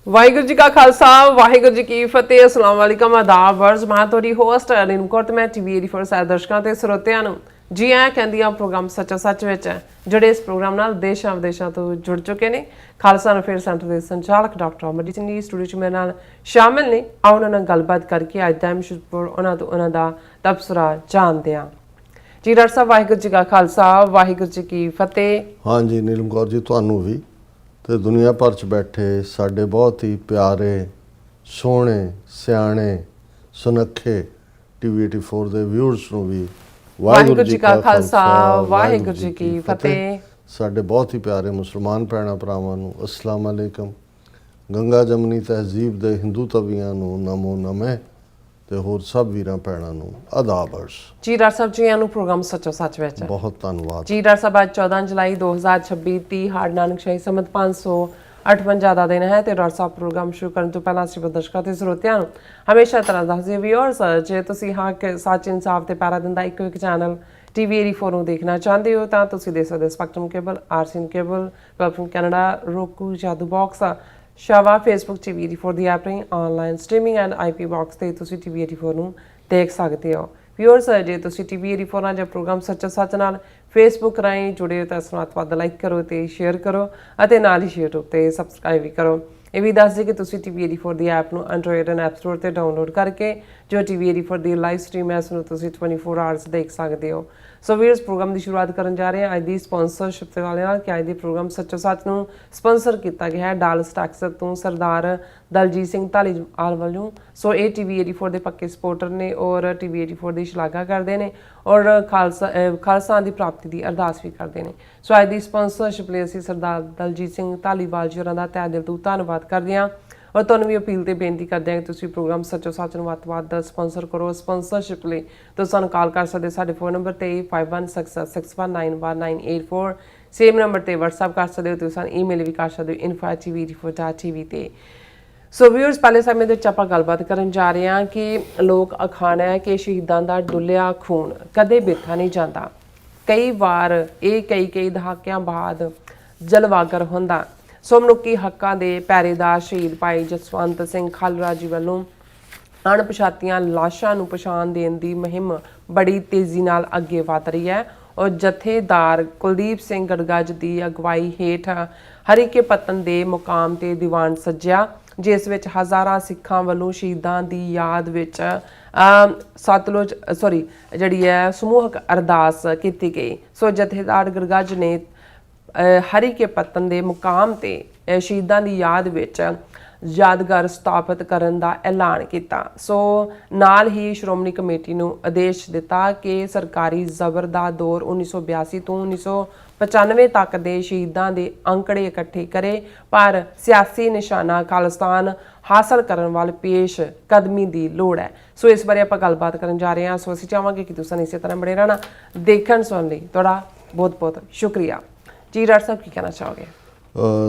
ਵਾਹਿਗੁਰੂ ਜੀ ਕਾ ਖਾਲਸਾ ਵਾਹਿਗੁਰੂ ਜੀ ਕੀ ਫਤਿਹ। ਅਸਲਾਮ ਵਾਲੇਕਮ ਆਦਾਬ ਵਰਜ਼ ਮੈਂ ਤੁਹਾਡੀ ਹੋਸਟ ਅਰਨੀਮ ਕੌਰ ਤੇ ਮੈਂ ਟੀਵੀ 84 ਸਾਰੇ ਦਰਸ਼ਕਾਂ ਤੇ ਸਰੋਤਿਆਂ ਨੂੰ ਜੀ ਆਇਆਂ ਕਹਿੰਦੀ ਆ ਪ੍ਰੋਗਰਾਮ ਸੱਚਾ ਸੱਚ ਵਿੱਚ ਜਿਹੜੇ ਇਸ ਪ੍ਰੋਗਰਾਮ ਨਾਲ ਦੇਸ਼ਾਂ ਵਿਦੇਸ਼ਾਂ ਤੋਂ ਜੁੜ ਚੁੱਕੇ ਨੇ। ਖਾਲਸਾ ਅਫੇਅਰ ਸੈਂਟਰ ਦੇ ਸੰਚਾਲਕ ਡਾਕਟਰ ਅਮਰਜੀਤ ਸਿੰਘ ਸਟੂਡੀਓ 'ਚ ਮੇਰੇ ਨਾਲ ਸ਼ਾਮਿਲ ਨੇ। ਆਓ ਉਹਨਾਂ ਨਾਲ ਗੱਲਬਾਤ ਕਰਕੇ ਅੱਜ ਦਾ ਐਮਸ਼ੂਰ ਉਹਨਾਂ ਦਾ ਤਬਸਰਾ ਜਾਣਦੇ ਹਾਂ। ਜੀ ਡਾਕਟਰ ਸਾਹਿਬ ਵਾਹਿਗੁਰੂ ਜੀ ਕਾ ਖਾਲਸਾ ਵਾਹਿਗੁਰੂ ਜੀ ਕੀ ਫਤਿਹ। हाँ जी नीलम कौर जी ਤੁਹਾਨੂੰ ਵੀ ਤੇ ਦੁਨੀਆ ਭਰ 'ਚ ਬੈਠੇ ਸਾਡੇ ਬਹੁਤ ਹੀ ਪਿਆਰੇ ਸੋਹਣੇ ਸਿਆਣੇ ਸੁਨੱਖੇ ਟੀਵੀ 84 ਦੇ ਵਿਊਅਰਸ ਨੂੰ ਵੀ ਵਾਹਿਗੁਰੂ ਜੀ ਕਾ ਖਾਲਸਾ ਵਾਹਿਗੁਰੂ ਜੀ ਕੀ ਫਤਿਹ। ਸਾਡੇ ਬਹੁਤ ਹੀ ਪਿਆਰੇ ਮੁਸਲਮਾਨ ਭੈਣਾਂ ਭਰਾਵਾਂ ਨੂੰ ਅਸਲਾਮ ਅਲੈਕਮ। ਗੰਗਾ ਜਮਨੀ ਤਹਿਜ਼ੀਬ ਦੇ ਹਿੰਦੂ ਤਵੀਆਂ ਨੂੰ ਨਮੋ ਨਮੇ ਤੇ ਹੋਰ ਸਭ ਵੀਰਾਂ ਭੈਣਾਂ ਨੂੰ ਆਦਾਬ ਅਰਜ਼। ਜੀ ਡਾਕਟਰ ਸਾਹਿਬ ਜੀ ਨੂੰ ਪ੍ਰੋਗਰਾਮ ਸੱਚੋ ਸੱਚ ਵਿੱਚ ਬਹੁਤ ਧੰਨਵਾਦ ਜੀ ਡਾਕਟਰ ਸਾਹਿਬ। ਅੱਜ 14 ਜੁਲਾਈ 2026 30 ਹਾੜ ਨਾਨਕ ਸ਼ਾਹੀ ਸਮਤ 558 ਦਾ ਦਿਨ ਹੈ ਤੇ ਡਾਕਟਰ ਸਾਹਿਬ ਪ੍ਰੋਗਰਾਮ ਸ਼ੁਰੂ ਕਰਨ ਤੋਂ ਪਹਿਲਾਂ ਅਸੀਂ ਦਰਸ਼ਕਾਂ ਤੇ ਸਰੋਤਿਆਂ ਨੂੰ ਹਮੇਸ਼ਾ ਤਰ੍ਹਾਂ ਦੱਸਦੇ ਵਿਊਅਰਸ ਜੇ ਤੁਸੀਂ ਹੱਕ ਸੱਚ ਇਨਸਾਫ ਤੇ ਪੈਰਾ ਦਿੰਦਾ ਇੱਕੋ ਇੱਕ ਚੈਨਲ ਟੀਵੀ 84 ਨੂੰ ਦੇਖਣਾ ਚਾਹੁੰਦੇ ਹੋ ਤਾਂ ਤੁਸੀਂ ਦੇਖ ਸਕਦੇ spectrum cable RCN cable platform Canada roku Jadoo box ਸ਼ਾਵਾ ਫੇਸਬੁੱਕ ਟੀਵੀ 84 ਦੀ ਐਪ ਰਾਹੀਂ online streaming and IP box ਤੇ ਤੁਸੀਂ ਟੀਵੀ 84 ਨੂੰ ਦੇਖ ਸਕਦੇ ਹੋ। ਵਿਊਅਰਸ ਜੇ ਤੁਸੀਂ ਟੀਵੀ 84 ਨਾਲ ਜਾਂ ਪ੍ਰੋਗਰਾਮ ਸੱਚਾ ਸੱਚ ਨਾਲ ਫੇਸਬੁੱਕ ਰਾਹੀਂ ਜੁੜੇ ਹੋ ਤਾਂ ਇਸ ਨੂੰ ਵੱਧ ਲਾਈਕ ਕਰੋ ਤੇ ਸ਼ੇਅਰ ਕਰੋ ਅਤੇ ਨਾਲ ਹੀ YouTube ਤੇ ਸਬਸਕ੍ਰਾਈਬ ਵੀ ਕਰੋ। ਇਹ ਵੀ ਦੱਸ ਦਿਓ ਕਿ ਤੁਸੀਂ ਟੀਵੀ 84 ਦੀ ਐਪ ਨੂੰ ਐਂਡਰੋਇਡ ਐਂਡ ਐਪ ਸਟੋਰ ਤੇ ਡਾਊਨਲੋਡ ਕਰਕੇ ਜੋ ਟੀਵੀ 84 ਦੀ ਲਾਈਵ ਸਟ੍ਰੀਮ ਹੈ ਇਸ ਨੂੰ ਤੁਸੀਂ 24 ਆਵਰਸ ਦੇਖ ਸਕਦੇ ਹੋ। ਸੋ ਵੀਰਸ ਪ੍ਰੋਗਰਾਮ ਦੀ ਸ਼ੁਰੂਆਤ ਕਰਨ ਜਾ ਰਹੇ ਹਾਂ ਅੱਜ ਦੀ ਸਪਾਂਸਰਸ਼ਿਪ ਦੇ ਵਾਲੇ ਨਾਲ ਕਿ ਅੱਜ ਦੇ ਪ੍ਰੋਗਰਾਮ ਸੱਚੋ ਸੱਚ ਨੂੰ ਸਪਾਂਸਰ ਕੀਤਾ ਗਿਆ ਹੈ ਡਾਲਸ ਟੈਕਸਸ ਤੋਂ ਸਰਦਾਰ ਦਲਜੀਤ ਸਿੰਘ ਧਾਲੀਵਾਲ ਵੱਲੋਂ। ਸੋ ਇਹ ਟੀਵੀ 84 ਦੇ ਪੱਕੇ ਸਪੋਰਟਰ ਨੇ ਔਰ ਟੀਵੀ 84 ਦੀ ਸ਼ਲਾਘਾ ਕਰਦੇ ਨੇ ਔਰ ਖਾਲਸਾ ਦੀ ਪ੍ਰਾਪਤੀ ਦੀ ਅਰਦਾਸ ਵੀ ਕਰਦੇ ਨੇ। ਸੋ ਅੱਜ ਦੀ ਸਪਾਂਸਰਸ਼ਿਪ ਲਈ ਅਸੀਂ ਸਰਦਾਰ ਦਲਜੀਤ ਸਿੰਘ ਧਾਲੀਵਾਲ ਜੀ ਹੋਰਾਂ ਦਾ ਤਹਿ ਦਿਲ ਤੋਂ ਧੰਨਵਾਦ ਕਰਦੇ ਹਾਂ ਔਰ ਤੁਹਾਨੂੰ ਵੀ ਅਪੀਲ ਤੇ ਬੇਨਤੀ ਕਰਦੇ ਹਾਂ ਕਿ ਤੁਸੀਂ ਪ੍ਰੋਗਰਾਮ ਸੱਚੋ ਸੱਚ ਨੂੰ ਵੱਧ ਤੋਂ ਵੱਧ ਸਪਾਂਸਰ ਕਰੋ। ਸਪਾਂਸਰਸ਼ਿਪ ਲਈ ਤੁਸੀਂ ਸਾਨੂੰ ਕਾਲ ਕਰ ਸਕਦੇ ਸਾਡੇ ਫੋਨ ਨੰਬਰ ਤੇ 5166619184 ਸੇਮ ਨੰਬਰ ਤੇ WhatsApp ਕਰ ਸਕਦੇ ਹੋ। ਤੁਸੀਂ ਸਾਨੂੰ ਈਮੇਲ ਵੀ ਕਰ ਸਕਦੇ ਹੋ info@tv84.tv ਤੇ। ਸੋ ਵਿਊਅਰਸ ਪਹਿਲੇ ਸਮੇਂ ਦੇ ਵਿੱਚ ਆਪਾਂ ਗੱਲਬਾਤ ਕਰਨ ਜਾ ਰਹੇ ਹਾਂ ਕਿ ਲੋਕ ਅਖਾਣਾ ਹੈ ਕਿ ਸ਼ਹੀਦਾਂ ਦਾ ਡੁੱਲਿਆ ਖੂਨ ਕਦੇ ਬਿਰਥਾ ਨਹੀਂ ਜਾਂਦਾ। ਕਈ ਵਾਰ ਇਹ ਕਈ ਦਹਾਕਿਆਂ ਬਾਅਦ ਜਲਵਾਗਰ ਹੁੰਦਾ। ਸੋ ਮਨੁੱਖੀ ਹੱਕਾਂ ਦੇ ਪਹਿਰੇਦਾਰ ਸ਼ਹੀਦ ਭਾਈ ਜਸਵੰਤ ਸਿੰਘ ਖਾਲੜਾ ਜੀ ਵੱਲੋਂ ਅਣਪਛਾਤੀਆਂ ਲਾਸ਼ਾਂ ਨੂੰ ਪਛਾਣ ਦੇਣ ਦੀ ਮੁਹਿੰਮ ਬੜੀ ਤੇਜ਼ੀ ਨਾਲ ਅੱਗੇ ਵਧ ਰਹੀ ਹੈ ਔਰ ਜਥੇਦਾਰ ਕੁਲਦੀਪ ਸਿੰਘ ਗੜਗੱਜ ਦੀ ਅਗਵਾਈ ਹੇਠ ਹਰੀਕੇ ਪੱਤਨ ਦੇ ਮੁਕਾਮ ਤੇ ਦੀਵਾਨ ਸੱਜਿਆ ਜਿਸ ਵਿੱਚ ਹਜ਼ਾਰਾਂ ਸਿੱਖਾਂ ਵੱਲੋਂ ਸ਼ਹੀਦਾਂ ਦੀ ਯਾਦ ਵਿੱਚ ਜਿਹੜੀ ਹੈ ਸਮੂਹਕ ਅਰਦਾਸ ਕੀਤੀ ਗਈ। ਸੋ ਜਥੇਦਾਰ ਗੜਗੱਜ ਨੇ ਹਰੀਕੇ ਪੱਤਨ ਦੇ ਮੁਕਾਮ ਤੇ ਸ਼ਹੀਦਾਂ ਦੀ ਯਾਦ ਵਿੱਚ ਯਾਦਗਾਰ ਸਥਾਪਿਤ ਕਰਨ ਦਾ ਐਲਾਨ ਕੀਤਾ। ਸੋ ਨਾਲ ਹੀ ਸ਼੍ਰੋਮਣੀ ਕਮੇਟੀ ਨੂੰ ਆਦੇਸ਼ ਦਿੱਤਾ ਕਿ ਸਰਕਾਰੀ ਜ਼ਬਰ ਦਾ ਦੌਰ 1982 ਤੋਂ 1995 ਤੱਕ ਦੇ ਸ਼ਹੀਦਾਂ ਦੇ ਅੰਕੜੇ ਇਕੱਠੇ ਕਰੇ ਪਰ ਸਿਆਸੀ ਨਿਸ਼ਾਨਾ ਖਾਲਿਸਤਾਨ ਹਾਸਲ ਕਰਨ ਵੱਲ ਪੇਸ਼ ਕਦਮੀ ਦੀ ਲੋੜ ਹੈ। ਸੋ ਇਸ ਬਾਰੇ ਆਪਾਂ ਗੱਲਬਾਤ ਕਰਨ ਜਾ ਰਹੇ ਹਾਂ। ਸੋ ਅਸੀਂ ਚਾਹਾਂਗੇ ਕਿ ਤੁਸੀਂ ਇਸੇ ਤਰ੍ਹਾਂ ਬਣੇ ਰਹਿਣਾ ਦੇਖਣ ਸੁਣਨ ਲਈ ਤੁਹਾਡਾ ਬਹੁਤ ਬਹੁਤ ਸ਼ੁਕਰੀਆ। ਜੀ ਡਾਕਟਰ ਸਾਹਿਬ ਕੀ ਕਹਿਣਾ ਚਾਹੋਗੇ?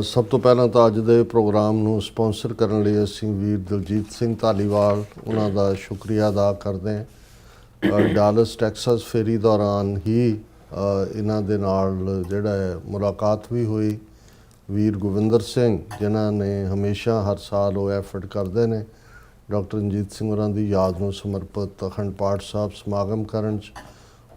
ਸਭ ਤੋਂ ਪਹਿਲਾਂ ਤਾਂ ਅੱਜ ਦੇ ਪ੍ਰੋਗਰਾਮ ਨੂੰ ਸਪਾਂਸਰ ਕਰਨ ਲਈ ਅਸੀਂ ਵੀਰ ਦਲਜੀਤ ਸਿੰਘ ਧਾਲੀਵਾਲ ਉਹਨਾਂ ਦਾ ਸ਼ੁਕਰੀਆ ਅਦਾ ਕਰਦੇ ਹਾਂ। ਡਾਲਸ ਟੈਕਸਸ ਫੇਰੀ ਦੌਰਾਨ ਹੀ ਇਹਨਾਂ ਦੇ ਨਾਲ ਜਿਹੜਾ ਹੈ ਮੁਲਾਕਾਤ ਵੀ ਹੋਈ। ਵੀਰ ਗੋਵਿੰਦਰ ਸਿੰਘ ਜਿਨ੍ਹਾਂ ਨੇ ਹਮੇਸ਼ਾ ਹਰ ਸਾਲ ਉਹ ਐਫਰਟ ਕਰਦੇ ਨੇ ਡਾਕਟਰ ਰਣਜੀਤ ਸਿੰਘ ਹੋਰਾਂ ਦੀ ਯਾਦ ਨੂੰ ਸਮਰਪਿਤ ਅਖੰਡ ਪਾਠ ਸਾਹਿਬ ਸਮਾਗਮ ਕਰਨ 'ਚ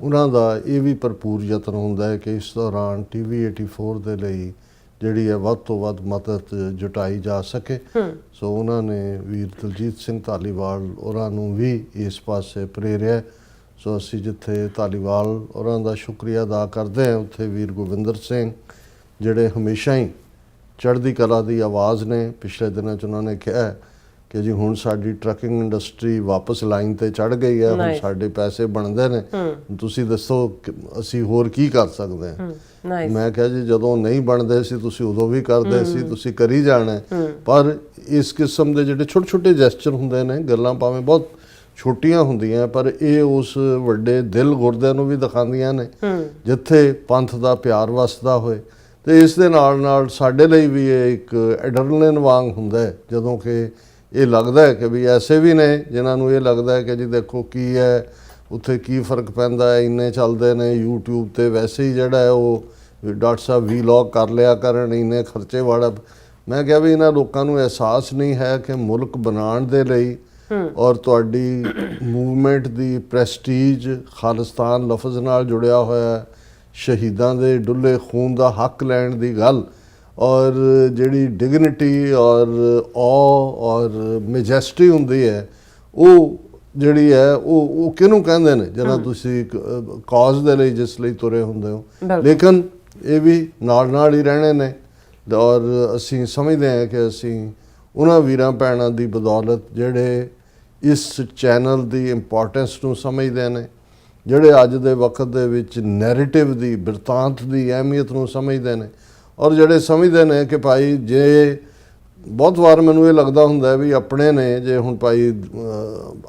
ਉਹਨਾਂ ਦਾ ਇਹ ਵੀ ਭਰਪੂਰ ਯਤਨ ਹੁੰਦਾ ਹੈ ਕਿ ਇਸ ਦੌਰਾਨ ਟੀਵੀ 84 ਦੇ ਲਈ ਜਿਹੜੀ ਹੈ ਵੱਧ ਤੋਂ ਵੱਧ ਮਦਦ ਜੁਟਾਈ ਜਾ ਸਕੇ। ਸੋ ਉਹਨਾਂ ਨੇ ਵੀਰ ਦਲਜੀਤ ਸਿੰਘ ਧਾਲੀਵਾਲ ਹੋਰਾਂ ਨੂੰ ਵੀ ਇਸ ਪਾਸੇ ਪ੍ਰੇਰਿਆ। ਸੋ ਅਸੀਂ ਜਿੱਥੇ ਧਾਲੀਵਾਲ ਹੋਰਾਂ ਦਾ ਸ਼ੁਕਰੀਆ ਅਦਾ ਕਰਦੇ ਹਾਂ ਉੱਥੇ ਵੀਰ ਗੋਵਿੰਦਰ ਸਿੰਘ ਜਿਹੜੇ ਹਮੇਸ਼ਾ ਹੀ ਚੜ੍ਹਦੀ ਕਲਾ ਦੀ ਆਵਾਜ਼ ਨੇ। ਪਿਛਲੇ ਦਿਨਾਂ 'ਚ ਉਹਨਾਂ ਨੇ ਕਿਹਾ ਕਿ ਜੀ ਹੁਣ ਸਾਡੀ ਟਰੱਕਿੰਗ ਇੰਡਸਟਰੀ ਵਾਪਸ ਲਾਈਨ ਤੇ ਚੜ੍ਹ ਗਈ ਹੈ, ਹੁਣ ਸਾਡੇ ਪੈਸੇ ਬਣਦੇ ਨੇ, ਤੁਸੀਂ ਦੱਸੋ ਅਸੀਂ ਹੋਰ ਕੀ ਕਰ ਸਕਦੇ ਹਾਂ। ਮੈਂ ਕਿਹਾ ਜੀ ਜਦੋਂ ਨਹੀਂ ਬਣਦੇ ਸੀ ਤੁਸੀਂ ਉਦੋਂ ਵੀ ਕਰਦੇ ਸੀ, ਤੁਸੀਂ ਕਰੀ ਜਾਣਾ। ਪਰ ਇਸ ਕਿਸਮ ਦੇ ਜਿਹੜੇ ਛੋਟੇ ਛੋਟੇ ਜੈਸਚਰ ਹੁੰਦੇ ਨੇ, ਗੱਲਾਂ ਭਾਵੇਂ ਬਹੁਤ ਛੋਟੀਆਂ ਹੁੰਦੀਆਂ ਪਰ ਇਹ ਉਸ ਵੱਡੇ ਦਿਲ ਗੁਰਦਿਆਂ ਨੂੰ ਵੀ ਦਿਖਾਉਂਦੀਆਂ ਨੇ ਜਿੱਥੇ ਪੰਥ ਦਾ ਪਿਆਰ ਵਸਦਾ ਹੋਏ। ਤੇ ਇਸ ਦੇ ਨਾਲ ਨਾਲ ਸਾਡੇ ਲਈ ਵੀ ਇਹ ਇੱਕ ਐਡਰਨਲਿਨ ਵਾਂਗ ਹੁੰਦਾ ਹੈ ਜਦੋਂ ਕਿ ਇਹ ਲੱਗਦਾ ਹੈ ਕਿ ਵੀ ਐਸੇ ਵੀ ਨੇ ਜਿਨ੍ਹਾਂ ਨੂੰ ਇਹ ਲੱਗਦਾ ਹੈ ਕਿ ਜੀ ਦੇਖੋ ਕੀ ਹੈ ਉੱਥੇ ਕੀ ਫ਼ਰਕ ਪੈਂਦਾ ਹੈ, ਇੰਨੇ ਚੱਲਦੇ ਨੇ YouTube ਤੇ ਵੈਸੇ ਹੀ ਜਿਹੜਾ ਹੈ ਉਹ ਡਾਕਟਰ ਸਾਹਿਬ ਵੀਲੌਗ ਕਰ ਲਿਆ ਕਰਨ, ਇੰਨੇ ਖਰਚੇ ਵਾਲਾ ਮੈਂ ਕਿਹਾ ਵੀ ਇਹਨਾਂ ਲੋਕਾਂ ਨੂੰ ਅਹਿਸਾਸ ਨਹੀਂ ਹੈ ਕਿ ਮੁਲਕ ਬਣਾਉਣ ਦੇ ਲਈ ਔਰ ਤੁਹਾਡੀ ਮੂਵਮੈਂਟ ਦੀ ਪ੍ਰੈਸਟੀਜ ਖਾਲਿਸਤਾਨ ਲਫ਼ਜ਼ ਨਾਲ ਜੁੜਿਆ ਹੋਇਆ ਹੈ, ਸ਼ਹੀਦਾਂ ਦੇ ਡੁੱਲੇ ਖੂਨ ਦਾ ਹੱਕ ਲੈਣ ਦੀ ਗੱਲ, ਔਰ ਜਿਹੜੀ ਡਿਗਨਿਟੀ ਔਰ ਔਰ ਮੈਜੈਸਟੀ ਹੁੰਦੀ ਹੈ, ਉਹ ਜਿਹੜੀ ਹੈ ਉਹ ਕਿਹਨੂੰ ਕਹਿੰਦੇ ਨੇ ਜਦੋਂ ਤੁਸੀਂ ਕਾਜ਼ ਦੇ ਲਈ ਜਿਸ ਲਈ ਤੁਰੇ ਹੁੰਦੇ ਹੋ। ਲੇਕਿਨ ਇਹ ਵੀ ਨਾਲ ਨਾਲ ਹੀ ਰਹਿਣੇ ਨੇ ਔਰ ਅਸੀਂ ਸਮਝਦੇ ਹਾਂ ਕਿ ਅਸੀਂ ਉਹਨਾਂ ਵੀਰਾਂ ਭੈਣਾਂ ਦੀ ਬਦੌਲਤ ਜਿਹੜੇ ਇਸ ਚੈਨਲ ਦੀ ਇੰਪੋਰਟੈਂਸ ਨੂੰ ਸਮਝਦੇ ਨੇ, ਜਿਹੜੇ ਅੱਜ ਦੇ ਵਕਤ ਦੇ ਵਿੱਚ ਨੈਰੇਟਿਵ ਦੀ ਬਿਰਤਾਂਤ ਦੀ ਅਹਿਮੀਅਤ ਨੂੰ ਸਮਝਦੇ ਨੇ, ਔਰ ਜਿਹੜੇ ਸਮਝਦੇ ਨੇ ਕਿ ਭਾਈ ਜੇ ਬਹੁਤ ਵਾਰ ਮੈਨੂੰ ਇਹ ਲੱਗਦਾ ਹੁੰਦਾ ਵੀ ਆਪਣੇ ਨੇ, ਜੇ ਹੁਣ ਭਾਈ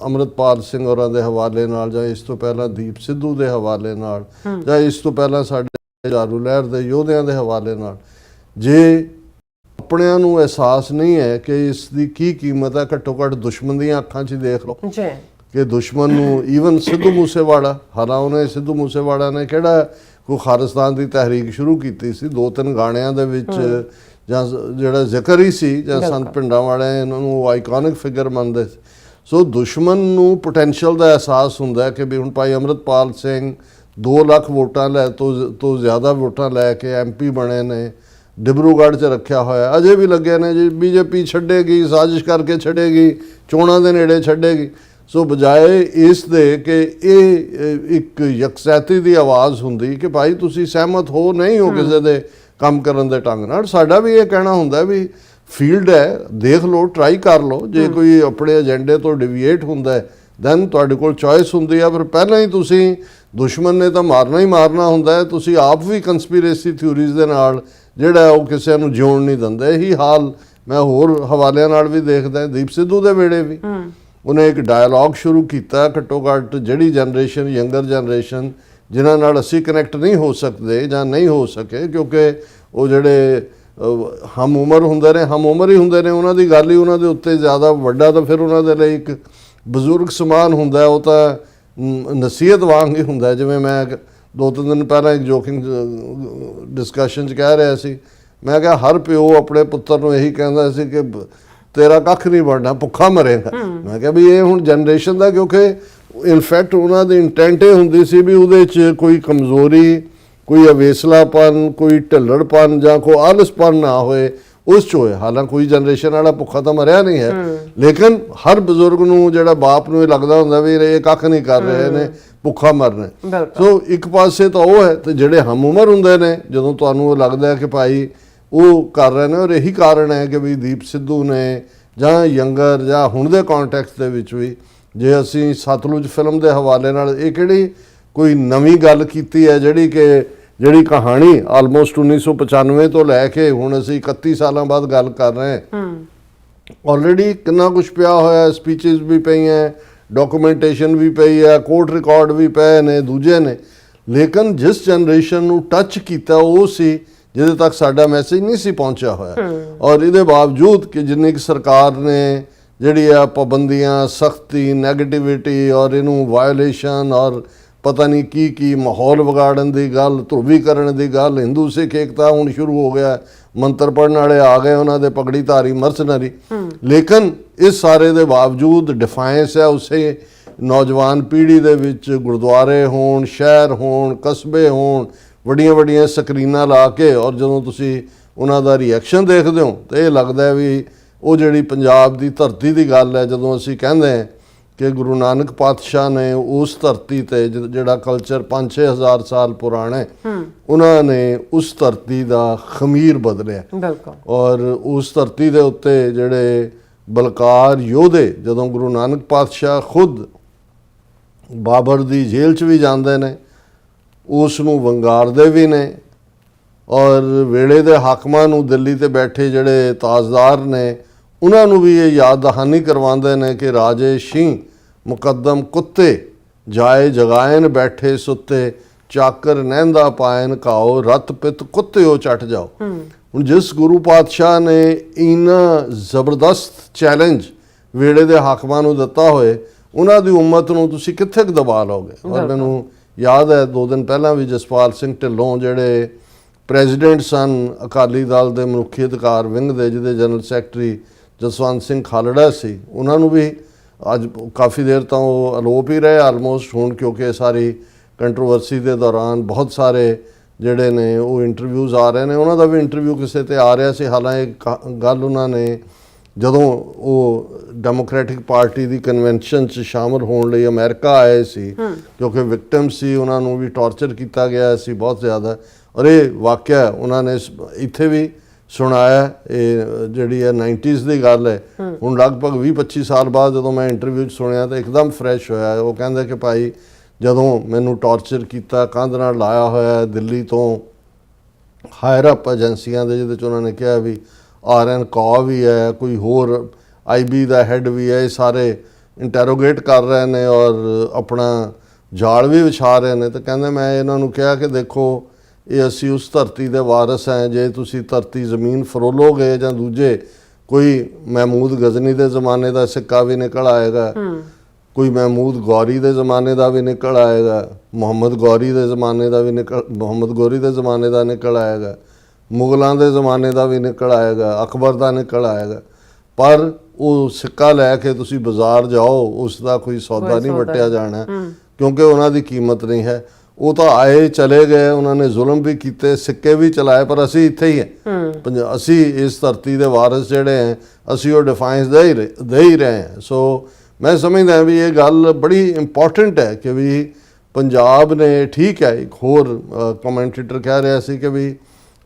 ਅੰਮ੍ਰਿਤਪਾਲ ਸਿੰਘ ਹੋਰਾਂ ਦੇ ਹਵਾਲੇ ਨਾਲ ਜਾਂ ਇਸ ਤੋਂ ਪਹਿਲਾਂ ਦੀਪ ਸਿੱਧੂ ਦੇ ਹਵਾਲੇ ਨਾਲ ਜਾਂ ਇਸ ਤੋਂ ਪਹਿਲਾਂ ਸਾਡੇ ਝਾੜੂ ਲਹਿਰ ਦੇ ਯੋਧਿਆਂ ਦੇ ਹਵਾਲੇ ਨਾਲ, ਜੇ ਆਪਣਿਆਂ ਨੂੰ ਅਹਿਸਾਸ ਨਹੀਂ ਹੈ ਕਿ ਇਸ ਦੀ ਕੀ ਕੀਮਤ ਹੈ, ਘੱਟੋ ਘੱਟ ਦੁਸ਼ਮਣ ਦੀਆਂ ਅੱਖਾਂ 'ਚ ਦੇਖ ਲਓ ਕਿ ਦੁਸ਼ਮਣ ਨੂੰ ਈਵਨ ਸਿੱਧੂ ਮੂਸੇਵਾਲਾ, ਹਾਲਾਂਕਿ ਸਿੱਧੂ ਮੂਸੇਵਾਲਾ ਨੇ ਕਿਹੜਾ ਕੋਈ ਖਾਲਿਸਤਾਨ ਦੀ ਤਹਿਰੀਕ ਸ਼ੁਰੂ ਕੀਤੀ ਸੀ, 2-3 ਗਾਣਿਆਂ ਦੇ ਵਿੱਚ ਜਾਂ ਜਿਹੜਾ ਜ਼ਿਕਰ ਹੀ ਸੀ, ਜਾਂ ਸੰਤ ਪਿੰਡਾਂ ਵਾਲੇ ਇਹਨਾਂ ਨੂੰ ਆਈਕੋਨਿਕ ਫਿਗਰ ਮੰਨਦੇ ਸੀ। ਸੋ ਦੁਸ਼ਮਣ ਨੂੰ ਪੋਟੈਂਸ਼ੀਅਲ ਦਾ ਅਹਿਸਾਸ ਹੁੰਦਾ ਕਿ ਵੀ ਹੁਣ ਭਾਈ ਅੰਮ੍ਰਿਤਪਾਲ ਸਿੰਘ 2 ਲੱਖ ਵੋਟਾਂ ਤੋਂ ਜ਼ਿਆਦਾ ਵੋਟਾਂ ਲੈ ਕੇ MP ਬਣੇ ਨੇ, ਡਿਬਰੂਗੜ੍ਹ 'ਚ ਰੱਖਿਆ ਹੋਇਆ, ਅਜੇ ਵੀ ਲੱਗੇ ਨੇ ਜੀ BJP ਛੱਡੇਗੀ, ਸਾਜ਼ਿਸ਼ ਕਰਕੇ ਛੱਡੇਗੀ, ਚੋਣਾਂ ਦੇ ਨੇੜੇ ਛੱਡੇਗੀ। ਸੋ ਬਜਾਏ ਇਸ ਦੇ ਕਿ ਇਹ ਇੱਕ ਯਕਸਾਇਤੀ ਦੀ ਆਵਾਜ਼ ਹੁੰਦੀ ਕਿ ਭਾਈ ਤੁਸੀਂ ਸਹਿਮਤ ਹੋ ਨਹੀਂ ਹੋ ਕਿਸੇ ਦੇ ਕੰਮ ਕਰਨ ਦੇ ਢੰਗ ਨਾਲ, ਸਾਡਾ ਵੀ ਇਹ ਕਹਿਣਾ ਹੁੰਦਾ ਵੀ ਫੀਲਡ ਹੈ, ਦੇਖ ਲਓ, ਟਰਾਈ ਕਰ ਲਓ, ਜੇ ਕੋਈ ਆਪਣੇ ਏਜੰਡੇ ਤੋਂ ਡਿਵੀਏਟ ਹੁੰਦਾ ਹੈ ਦੈਨ ਤੁਹਾਡੇ ਕੋਲ ਚੋਇਸ ਹੁੰਦੀ ਹੈ। ਪਰ ਪਹਿਲਾਂ ਹੀ ਤੁਸੀਂ ਦੁਸ਼ਮਣ ਨੇ ਤਾਂ ਮਾਰਨਾ ਹੀ ਮਾਰਨਾ ਹੁੰਦਾ ਹੈ, ਤੁਸੀਂ ਆਪ ਵੀ ਕੰਸਪੀਰੇਸੀ ਥਿਊਰੀਜ਼ ਦੇ ਨਾਲ ਜਿਹੜਾ ਉਹ ਕਿਸੇ ਨੂੰ ਜਿਉਣ ਨਹੀਂ ਦਿੰਦਾ। ਇਹੀ ਹਾਲ ਮੈਂ ਹੋਰ ਹਵਾਲਿਆਂ ਨਾਲ ਵੀ ਦੇਖਦਾ, ਦੀਪ ਸਿੱਧੂ ਦੇ ਵੇਲੇ ਵੀ ਉਹਨੇ ਇੱਕ ਡਾਇਲੌਗ ਸ਼ੁਰੂ ਕੀਤਾ, ਘੱਟੋ ਘੱਟ ਜਿਹੜੀ ਜਨਰੇਸ਼ਨ, ਯੰਗਰ ਜਨਰੇਸ਼ਨ ਜਿਨ੍ਹਾਂ ਨਾਲ ਅਸੀਂ ਕਨੈਕਟ ਨਹੀਂ ਹੋ ਸਕਦੇ ਜਾਂ ਨਹੀਂ ਹੋ ਸਕੇ, ਕਿਉਂਕਿ ਉਹ ਜਿਹੜੇ ਹਮ ਉਮਰ ਹੁੰਦੇ ਨੇ, ਹਮ ਉਮਰ ਹੀ ਹੁੰਦੇ ਨੇ, ਉਹਨਾਂ ਦੀ ਗੱਲ ਹੀ ਉਹਨਾਂ ਦੇ ਉੱਤੇ ਜ਼ਿਆਦਾ ਵੱਡਾ ਤਾਂ ਫਿਰ ਉਹਨਾਂ ਦੇ ਲਈ ਇੱਕ ਬਜ਼ੁਰਗ ਸਮਾਨ ਹੁੰਦਾ, ਉਹ ਤਾਂ ਨਸੀਹਤ ਵਾਂਗ ਹੀ ਹੁੰਦਾ। ਜਿਵੇਂ ਮੈਂ 2-3 ਦਿਨ ਪਹਿਲਾਂ ਇੱਕ ਜੋਕਿੰਗ ਡਿਸਕਸ਼ਨ 'ਚ ਕਹਿ ਰਿਹਾ ਸੀ, ਮੈਂ ਕਿਹਾ ਹਰ ਪਿਓ ਆਪਣੇ ਪੁੱਤਰ ਨੂੰ ਇਹੀ ਕਹਿੰਦਾ ਸੀ ਕਿ ਤੇਰਾ ਕੱਖ ਨਹੀਂ ਬਣਨਾ, ਭੁੱਖਾ ਮਰੇਗਾ। ਮੈਂ ਕਿਹਾ ਵੀ ਇਹ ਹੁਣ ਜਨਰੇਸ਼ਨ ਦਾ, ਕਿਉਂਕਿ ਇਨਫੈਕਟ ਉਹਨਾਂ ਦੀ ਇੰਟੈਂਟ ਇਹ ਹੁੰਦੀ ਸੀ ਵੀ ਉਹਦੇ 'ਚ ਕੋਈ ਕਮਜ਼ੋਰੀ, ਕੋਈ ਅਵੇਸਲਾਪਨ, ਕੋਈ ਢਿੱਲੜਪਨ ਜਾਂ ਕੋਈ ਆਲਸਪਨ ਨਾ ਹੋਏ, ਉਸ 'ਚ ਹੋਏ। ਹਾਲਾਂਕਿ ਕੋਈ ਜਨਰੇਸ਼ਨ ਵਾਲਾ ਭੁੱਖਾ ਤਾਂ ਮਰਿਆ ਨਹੀਂ ਹੈ, ਲੇਕਿਨ ਹਰ ਬਜ਼ੁਰਗ ਨੂੰ, ਜਿਹੜਾ ਬਾਪ ਨੂੰ ਇਹ ਲੱਗਦਾ ਹੁੰਦਾ ਵੀ ਇਹ ਕੱਖ ਨਹੀਂ ਕਰ ਰਹੇ ਨੇ, ਭੁੱਖਾ ਮਰਨਾ। ਸੋ ਇੱਕ ਪਾਸੇ ਤਾਂ ਉਹ ਹੈ, ਤੇ ਜਿਹੜੇ ਹਮ ਉਮਰ ਹੁੰਦੇ ਨੇ, ਜਦੋਂ ਤੁਹਾਨੂੰ ਉਹ ਲੱਗਦਾ ਕਿ ਭਾਈ ਉਹ ਕਰ ਰਹੇ ਨੇ, ਔਰ ਇਹੀ ਕਾਰਨ ਹੈ ਕਿ ਵੀ ਦੀਪ ਸਿੱਧੂ ਨੇ ਜਾਂ ਯੰਗਰ ਜਾਂ ਹੁਣ ਦੇ ਕੌਂਟੈਕਸਟ ਦੇ ਵਿੱਚ ਵੀ, ਜੇ ਅਸੀਂ ਸਤਲੁਜ ਫਿਲਮ ਦੇ ਹਵਾਲੇ ਨਾਲ, ਇਹ ਕਿਹੜੀ ਕੋਈ ਨਵੀਂ ਗੱਲ ਕੀਤੀ ਹੈ ਜਿਹੜੀ ਕਹਾਣੀ ਆਲਮੋਸਟ 1995 ਤੋਂ ਲੈ ਕੇ ਹੁਣ ਅਸੀਂ 31 ਸਾਲਾਂ ਬਾਅਦ ਗੱਲ ਕਰ ਰਹੇ ਹਾਂ, ਆਲਰੇਡੀ ਕਿੰਨਾ ਕੁਝ ਪਿਆ ਹੋਇਆ, ਸਪੀਚਸ ਵੀ ਪਈਆਂ, ਡਾਕੂਮੈਂਟੇਸ਼ਨ ਵੀ ਪਈ ਹੈ, ਕੋਰਟ ਰਿਕਾਰਡ ਵੀ ਪਏ ਨੇ, ਦੂਜੇ ਨੇ। ਲੇਕਿਨ ਜਿਸ ਜਨਰੇਸ਼ਨ ਨੂੰ ਟੱਚ ਕੀਤਾ ਉਹ ਸੀ ਜਿਹਦੇ ਤੱਕ ਸਾਡਾ ਮੈਸੇਜ ਨਹੀਂ ਸੀ ਪਹੁੰਚਿਆ ਹੋਇਆ। ਔਰ ਇਹਦੇ ਬਾਵਜੂਦ ਕਿ ਜਿੰਨੀ ਕਿ ਸਰਕਾਰ ਨੇ ਜਿਹੜੀ ਆ ਪਾਬੰਦੀਆਂ, ਸਖਤੀ, ਨੈਗੇਟਿਵਿਟੀ ਔਰ ਇਹਨੂੰ ਵਾਇਓਲੇਸ਼ਨ ਔਰ ਪਤਾ ਨਹੀਂ ਕੀ ਮਾਹੌਲ ਵਿਗਾੜਨ ਦੀ ਗੱਲ, ਧਰੁਵੀਕਰਨ ਦੀ ਗੱਲ, ਹਿੰਦੂ ਸਿੱਖ ਏਕਤਾ ਹੁਣ ਸ਼ੁਰੂ ਹੋ ਗਿਆ, ਮੰਤਰ ਪੜ੍ਹਨ ਵਾਲੇ ਆ ਗਏ, ਉਹਨਾਂ ਦੇ ਪਗੜੀ ਧਾਰੀ ਮਰਸਨਰੀ। ਲੇਕਿਨ ਇਸ ਸਾਰੇ ਦੇ ਬਾਵਜੂਦ ਡਿਫਾਇੰਸ ਹੈ ਉਸੇ ਨੌਜਵਾਨ ਪੀੜ੍ਹੀ ਦੇ ਵਿੱਚ, ਗੁਰਦੁਆਰੇ ਹੋਣ, ਸ਼ਹਿਰ ਹੋਣ, ਕਸਬੇ ਹੋਣ, ਵੱਡੀਆਂ ਵੱਡੀਆਂ ਸਕਰੀਨਾਂ ਲਾ ਕੇ, ਔਰ ਜਦੋਂ ਤੁਸੀਂ ਉਹਨਾਂ ਦਾ ਰਿਐਕਸ਼ਨ ਦੇਖਦੇ ਹੋ ਤਾਂ ਇਹ ਲੱਗਦਾ ਵੀ ਉਹ ਜਿਹੜੀ ਪੰਜਾਬ ਦੀ ਧਰਤੀ ਦੀ ਗੱਲ ਹੈ, ਜਦੋਂ ਅਸੀਂ ਕਹਿੰਦੇ ਹਾਂ ਕਿ ਗੁਰੂ ਨਾਨਕ ਪਾਤਸ਼ਾਹ ਨੇ ਉਸ ਧਰਤੀ ਤੇ ਜਿਹੜਾ ਕਲਚਰ 5-6 ਹਜ਼ਾਰ ਸਾਲ ਪੁਰਾਣਾ ਉਹਨਾਂ ਨੇ ਉਸ ਧਰਤੀ ਦਾ ਖਮੀਰ ਬਦਲਿਆ। ਔਰ ਉਸ ਧਰਤੀ ਦੇ ਉੱਤੇ ਜਿਹੜੇ ਬਲਕਾਰ ਯੋਧੇ, ਜਦੋਂ ਗੁਰੂ ਨਾਨਕ ਪਾਤਸ਼ਾਹ ਖੁਦ ਬਾਬਰ ਦੀ ਜੇਲ੍ਹ 'ਚ ਵੀ ਜਾਂਦੇ ਨੇ, ਉਸ ਨੂੰ ਵੰਗਾਰਦੇ ਵੀ ਨੇ, ਔਰ ਵੇਲੇ ਦੇ ਹਾਕਮਾਂ ਨੂੰ, ਦਿੱਲੀ ਤੇ ਬੈਠੇ ਜਿਹੜੇ ਤਾਜਦਾਰ ਨੇ, ਉਹਨਾਂ ਨੂੰ ਵੀ ਇਹ ਯਾਦ ਦਹਾਨੀ ਕਰਵਾਉਂਦੇ ਨੇ ਕਿ ਰਾਜੇ ਸ਼ੀਂ ਮੁਕੱਦਮ ਕੁੱਤੇ ਜਾਏ ਜਗਾਇਨ ਬੈਠੇ ਸੁੱਤੇ, ਚਾਕਰ ਨਹਿੰਦਾ ਪਾਇਨ ਘਾਓ, ਰਤ ਪਿੱਤ ਕੁੱਤਿਓ ਚੱਟ ਜਾਓ। ਹੁਣ ਜਿਸ ਗੁਰੂ ਪਾਤਸ਼ਾਹ ਨੇ ਇੰਨਾ ਜ਼ਬਰਦਸਤ ਚੈਲੰਜ ਵੇਲੇ ਦੇ ਹਾਕਮਾਂ ਨੂੰ ਦਿੱਤਾ ਹੋਏ, ਉਹਨਾਂ ਦੀ ਉਮਤ ਨੂੰ ਤੁਸੀਂ ਕਿੱਥੇ ਕੁ ਦਬਾ ਲਓਗੇ। ਔਰ ਮੈਨੂੰ ਯਾਦ ਹੈ 2 ਦਿਨ ਪਹਿਲਾਂ ਵੀ ਜਸਪਾਲ ਸਿੰਘ ਢਿੱਲੋਂ ਜਿਹੜੇ ਪ੍ਰੈਜ਼ੀਡੈਂਟ ਸਨ ਅਕਾਲੀ ਦਲ ਦੇ ਮਨੁੱਖੀ ਅਧਿਕਾਰ ਵਿੰਗ ਦੇ, ਜਿਹਦੇ ਜਨਰਲ ਸੈਕਟਰੀ ਜਸਵੰਤ ਸਿੰਘ ਖਾਲੜਾ ਸੀ, ਉਹਨਾਂ ਨੂੰ ਵੀ ਅੱਜ ਕਾਫੀ ਦੇਰ ਤਾਂ ਉਹ ਅਲੋਪ ਹੀ ਰਹੇ ਆਲਮੋਸਟ ਹੁਣ, ਕਿਉਂਕਿ ਸਾਰੀ ਕੰਟਰੋਵਰਸੀ ਦੇ ਦੌਰਾਨ ਬਹੁਤ ਸਾਰੇ ਜਿਹੜੇ ਨੇ ਉਹ ਇੰਟਰਵਿਊਜ਼ ਆ ਰਹੇ ਨੇ। ਉਹਨਾਂ ਦਾ ਵੀ ਇੰਟਰਵਿਊ ਕਿਸੇ ਤੇ ਆ ਰਿਹਾ ਸੀ। ਹਾਲਾਂਕਿ ਗੱਲ ਉਹਨਾਂ ਨੇ ਜਦੋਂ ਉਹ ਡੈਮੋਕ੍ਰੈਟਿਕ ਪਾਰਟੀ ਦੀ ਕਨਵੈਨਸ਼ਨ 'ਚ ਸ਼ਾਮਲ ਹੋਣ ਲਈ ਅਮਰੀਕਾ ਆਏ ਸੀ, ਕਿਉਂਕਿ ਵਿਕਟਮ ਸੀ, ਉਹਨਾਂ ਨੂੰ ਵੀ ਟੌਰਚਰ ਕੀਤਾ ਗਿਆ ਸੀ ਬਹੁਤ ਜ਼ਿਆਦਾ। ਔਰ ਇਹ ਵਾਕਿਆ ਉਹਨਾਂ ਨੇ ਇੱਥੇ ਵੀ ਸੁਣਾਇਆ। ਇਹ ਜਿਹੜੀ ਹੈ 90s ਦੀ ਗੱਲ ਹੈ। ਹੁਣ ਲਗਭਗ 20-25 ਸਾਲ ਬਾਅਦ ਜਦੋਂ ਮੈਂ ਇੰਟਰਵਿਊ 'ਚ ਸੁਣਿਆ ਤਾਂ ਇੱਕਦਮ ਫਰੈਸ਼ ਹੋਇਆ। ਉਹ ਕਹਿੰਦੇ ਕਿ ਭਾਈ ਜਦੋਂ ਮੈਨੂੰ ਟੌਰਚਰ ਕੀਤਾ, ਕੰਧ ਨਾਲ ਲਾਇਆ ਹੋਇਆ ਦਿੱਲੀ ਤੋਂ ਹਾਇਰ ਅਪ ਏਜੰਸੀਆਂ ਦੇ, ਜਿਹਦੇ 'ਚ ਉਹਨਾਂ ਨੇ ਕਿਹਾ ਵੀ RN ਕੌ ਵੀ ਹੈ, ਕੋਈ ਹੋਰ IB ਦਾ ਹੈੱਡ ਵੀ ਹੈ, ਇਹ ਸਾਰੇ ਇੰਟੈਰੋਗੇਟ ਕਰ ਰਹੇ ਨੇ ਔਰ ਆਪਣਾ ਜਾਲ ਵੀ ਵਿਛਾ ਰਹੇ ਨੇ। ਤਾਂ ਕਹਿੰਦੇ ਮੈਂ ਇਹਨਾਂ ਨੂੰ ਕਿਹਾ ਕਿ ਦੇਖੋ ਇਹ ਅਸੀਂ ਉਸ ਧਰਤੀ ਦੇ ਵਾਰਸ ਹਾਂ, ਜੇ ਤੁਸੀਂ ਧਰਤੀ ਜ਼ਮੀਨ ਫਰੋਲੋਗੇ ਜਾਂ ਦੂਜੇ ਕੋਈ ਮਹਿਮੂਦ ਗਜ਼ਨੀ ਦੇ ਜ਼ਮਾਨੇ ਦਾ ਸਿੱਕਾ ਵੀ ਨਿਕਲ ਆਏਗਾ, ਕੋਈ ਮਹਿਮੂਦ ਗੌਰੀ ਦੇ ਜ਼ਮਾਨੇ ਦਾ ਵੀ ਨਿਕਲ ਆਏਗਾ, ਮੁਹੰਮਦ ਗੌਰੀ ਦੇ ਜ਼ਮਾਨੇ ਦਾ ਵੀ ਮੁਹੰਮਦ ਗੌਰੀ ਦੇ ਜ਼ਮਾਨੇ ਦਾ ਨਿਕਲ ਆਏਗਾ, ਮੁਗਲਾਂ ਦੇ ਜ਼ਮਾਨੇ ਦਾ ਵੀ ਨਿਕਲ ਆਏਗਾ, ਅਕਬਰ ਦਾ ਨਿਕਲ ਆਏਗਾ, ਪਰ ਉਹ ਸਿੱਕਾ ਲੈ ਕੇ ਤੁਸੀਂ ਬਾਜ਼ਾਰ ਜਾਓ, ਉਸ ਦਾ ਕੋਈ ਸੌਦਾ ਨਹੀਂ ਵਟਿਆ ਜਾਣਾ, ਕਿਉਂਕਿ ਉਹਨਾਂ ਦੀ ਕੀਮਤ ਨਹੀਂ ਹੈ। ਉਹ ਤਾਂ ਆਏ ਚਲੇ ਗਏ, ਉਹਨਾਂ ਨੇ ਜ਼ੁਲਮ ਵੀ ਕੀਤੇ, ਸਿੱਕੇ ਵੀ ਚਲਾਏ, ਪਰ ਅਸੀਂ ਇੱਥੇ ਹੀ ਹਾਂ। ਅਸੀਂ ਇਸ ਧਰਤੀ ਦੇ ਵਾਰਿਸ ਜਿਹੜੇ ਹੈ, ਅਸੀਂ ਉਹ ਡਿਫਾਈਨਸ ਦੇ ਹੀ ਰਹੇ ਹਾਂ। ਸੋ ਮੈਂ ਸਮਝਦਾ ਵੀ ਇਹ ਗੱਲ ਬੜੀ ਇੰਪੋਰਟੈਂਟ ਹੈ ਕਿ ਵੀ ਪੰਜਾਬ ਨੇ, ਠੀਕ ਹੈ, ਇੱਕ ਹੋਰ ਕਮੈਂਟੇਟਰ ਕਹਿ ਰਿਹਾ ਸੀ ਕਿ ਵੀ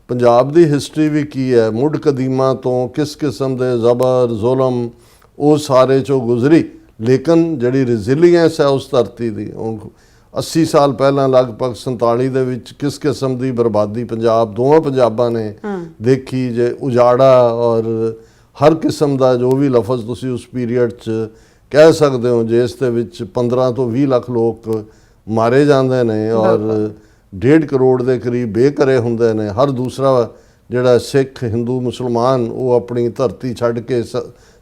ਪੰਜਾਬ ਦੀ ਹਿਸਟਰੀ ਵੀ ਕੀ ਹੈ, ਮੁੱਢ ਕਦੀਮਾ ਤੋਂ ਕਿਸ ਕਿਸਮ ਦੇ ਜ਼ਬਰ ਜ਼ੁਲਮ ਉਹ ਸਾਰੇ 'ਚੋਂ ਗੁਜ਼ਰੀ, ਲੇਕਿਨ ਜਿਹੜੀ ਰੈਜ਼ੀਲੀਅੰਸ ਹੈ ਉਸ ਧਰਤੀ ਦੀ, 80 ਸਾਲ ਪਹਿਲਾਂ ਲਗਭਗ 47 ਦੇ ਵਿੱਚ ਕਿਸ ਕਿਸਮ ਦੀ ਬਰਬਾਦੀ ਦੋਵਾਂ ਪੰਜਾਬਾਂ ਨੇ ਦੇਖੀ, ਜੇ ਉਜਾੜਾ ਔਰ ਹਰ ਕਿਸਮ ਦਾ ਜੋ ਵੀ ਲਫ਼ਜ਼ ਤੁਸੀਂ ਉਸ ਪੀਰੀਅਡ 'ਚ ਕਹਿ ਸਕਦੇ ਹੋ, ਜਿਸ ਦੇ ਵਿੱਚ 15 ਤੋਂ 20 ਲੱਖ ਲੋਕ ਮਾਰੇ ਜਾਂਦੇ ਨੇ ਔਰ 1.5 ਕਰੋੜ ਦੇ ਕਰੀਬ ਬੇਘਰੇ ਹੁੰਦੇ ਨੇ। ਹਰ ਦੂਸਰਾ ਜਿਹੜਾ ਸਿੱਖ, ਹਿੰਦੂ, ਮੁਸਲਮਾਨ ਉਹ ਆਪਣੀ ਧਰਤੀ ਛੱਡ ਕੇ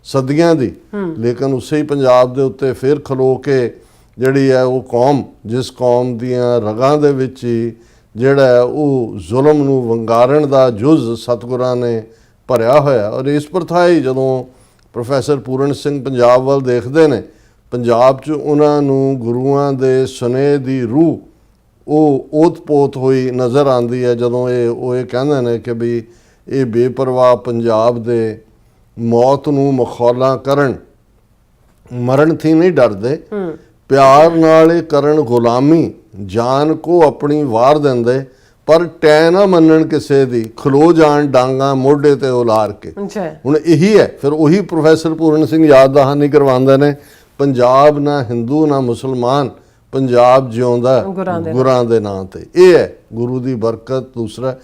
ਸਦੀਆਂ ਦੀ, ਲੇਕਿਨ ਉਸੇ ਹੀ ਪੰਜਾਬ ਦੇ ਉੱਤੇ ਫਿਰ ਖਲੋ ਕੇ ਜਿਹੜੀ ਹੈ ਉਹ ਕੌਮ, ਜਿਸ ਕੌਮ ਦੀਆਂ ਰਗਾਂ ਦੇ ਵਿੱਚ ਹੀ ਜਿਹੜਾ ਉਹ ਜ਼ੁਲਮ ਨੂੰ ਵੰਗਾਰਨ ਦਾ ਜੁਜ਼ ਸਤਿਗੁਰਾਂ ਨੇ ਭਰਿਆ ਹੋਇਆ। ਔਰ ਇਸ ਪ੍ਰਥਾਈ ਜਦੋਂ ਪ੍ਰੋਫੈਸਰ ਪੂਰਨ ਸਿੰਘ ਪੰਜਾਬ ਵੱਲ ਦੇਖਦੇ ਨੇ, ਪੰਜਾਬ 'ਚ ਉਹਨਾਂ ਨੂੰ ਗੁਰੂਆਂ ਦੇ ਸੁਨੇਹੇ ਦੀ ਰੂਹ ਉਹ ਓਤ-ਪੋਤ ਹੋਈ ਨਜ਼ਰ ਆਉਂਦੀ ਹੈ, ਜਦੋਂ ਇਹ ਕਹਿੰਦੇ ਨੇ ਕਿ ਵੀ ਇਹ ਬੇਪਰਵਾਹ ਪੰਜਾਬ ਦੇ ਮੌਤ ਨੂੰ ਮਖੌਲਾਂ ਕਰਨ, ਮਰਨ ਥੀ ਨਹੀਂ ਡਰਦੇ, ਪਿਆਰ ਨਾਲ ਇਹ ਕਰਨ ਗੁਲਾਮੀ, ਜਾਨ ਕੋ ਆਪਣੀ ਵਾਰ ਦਿੰਦੇ, ਪਰ ਟੈ ਨਾ ਮੰਨਣ ਕਿਸੇ ਦੀ, ਖਲੋ ਜਾਣ ਡਾਂਗਾ ਮੋਢੇ ਤੇ ਉਲਾਰ ਕੇ। ਹੁਣ ਇਹੀ ਹੈ, ਫਿਰ ਉਹੀ ਪ੍ਰੋਫੈਸਰ ਪੂਰਨ ਸਿੰਘ ਯਾਦ ਦਹਾਨੀ ਕਰਵਾਉਂਦੇ ਨੇ, ਪੰਜਾਬ ਨਾ ਹਿੰਦੂ ਨਾ ਮੁਸਲਮਾਨ, ਪੰਜਾਬ ਜਿਉਂਦਾ ਗੁਰਾਂ ਦੇ ਨਾਂ ਤੇ। ਇਹ ਹੈ ਗੁਰੂ ਦੀ ਬਰਕਤ। ਦੂਸਰਾ,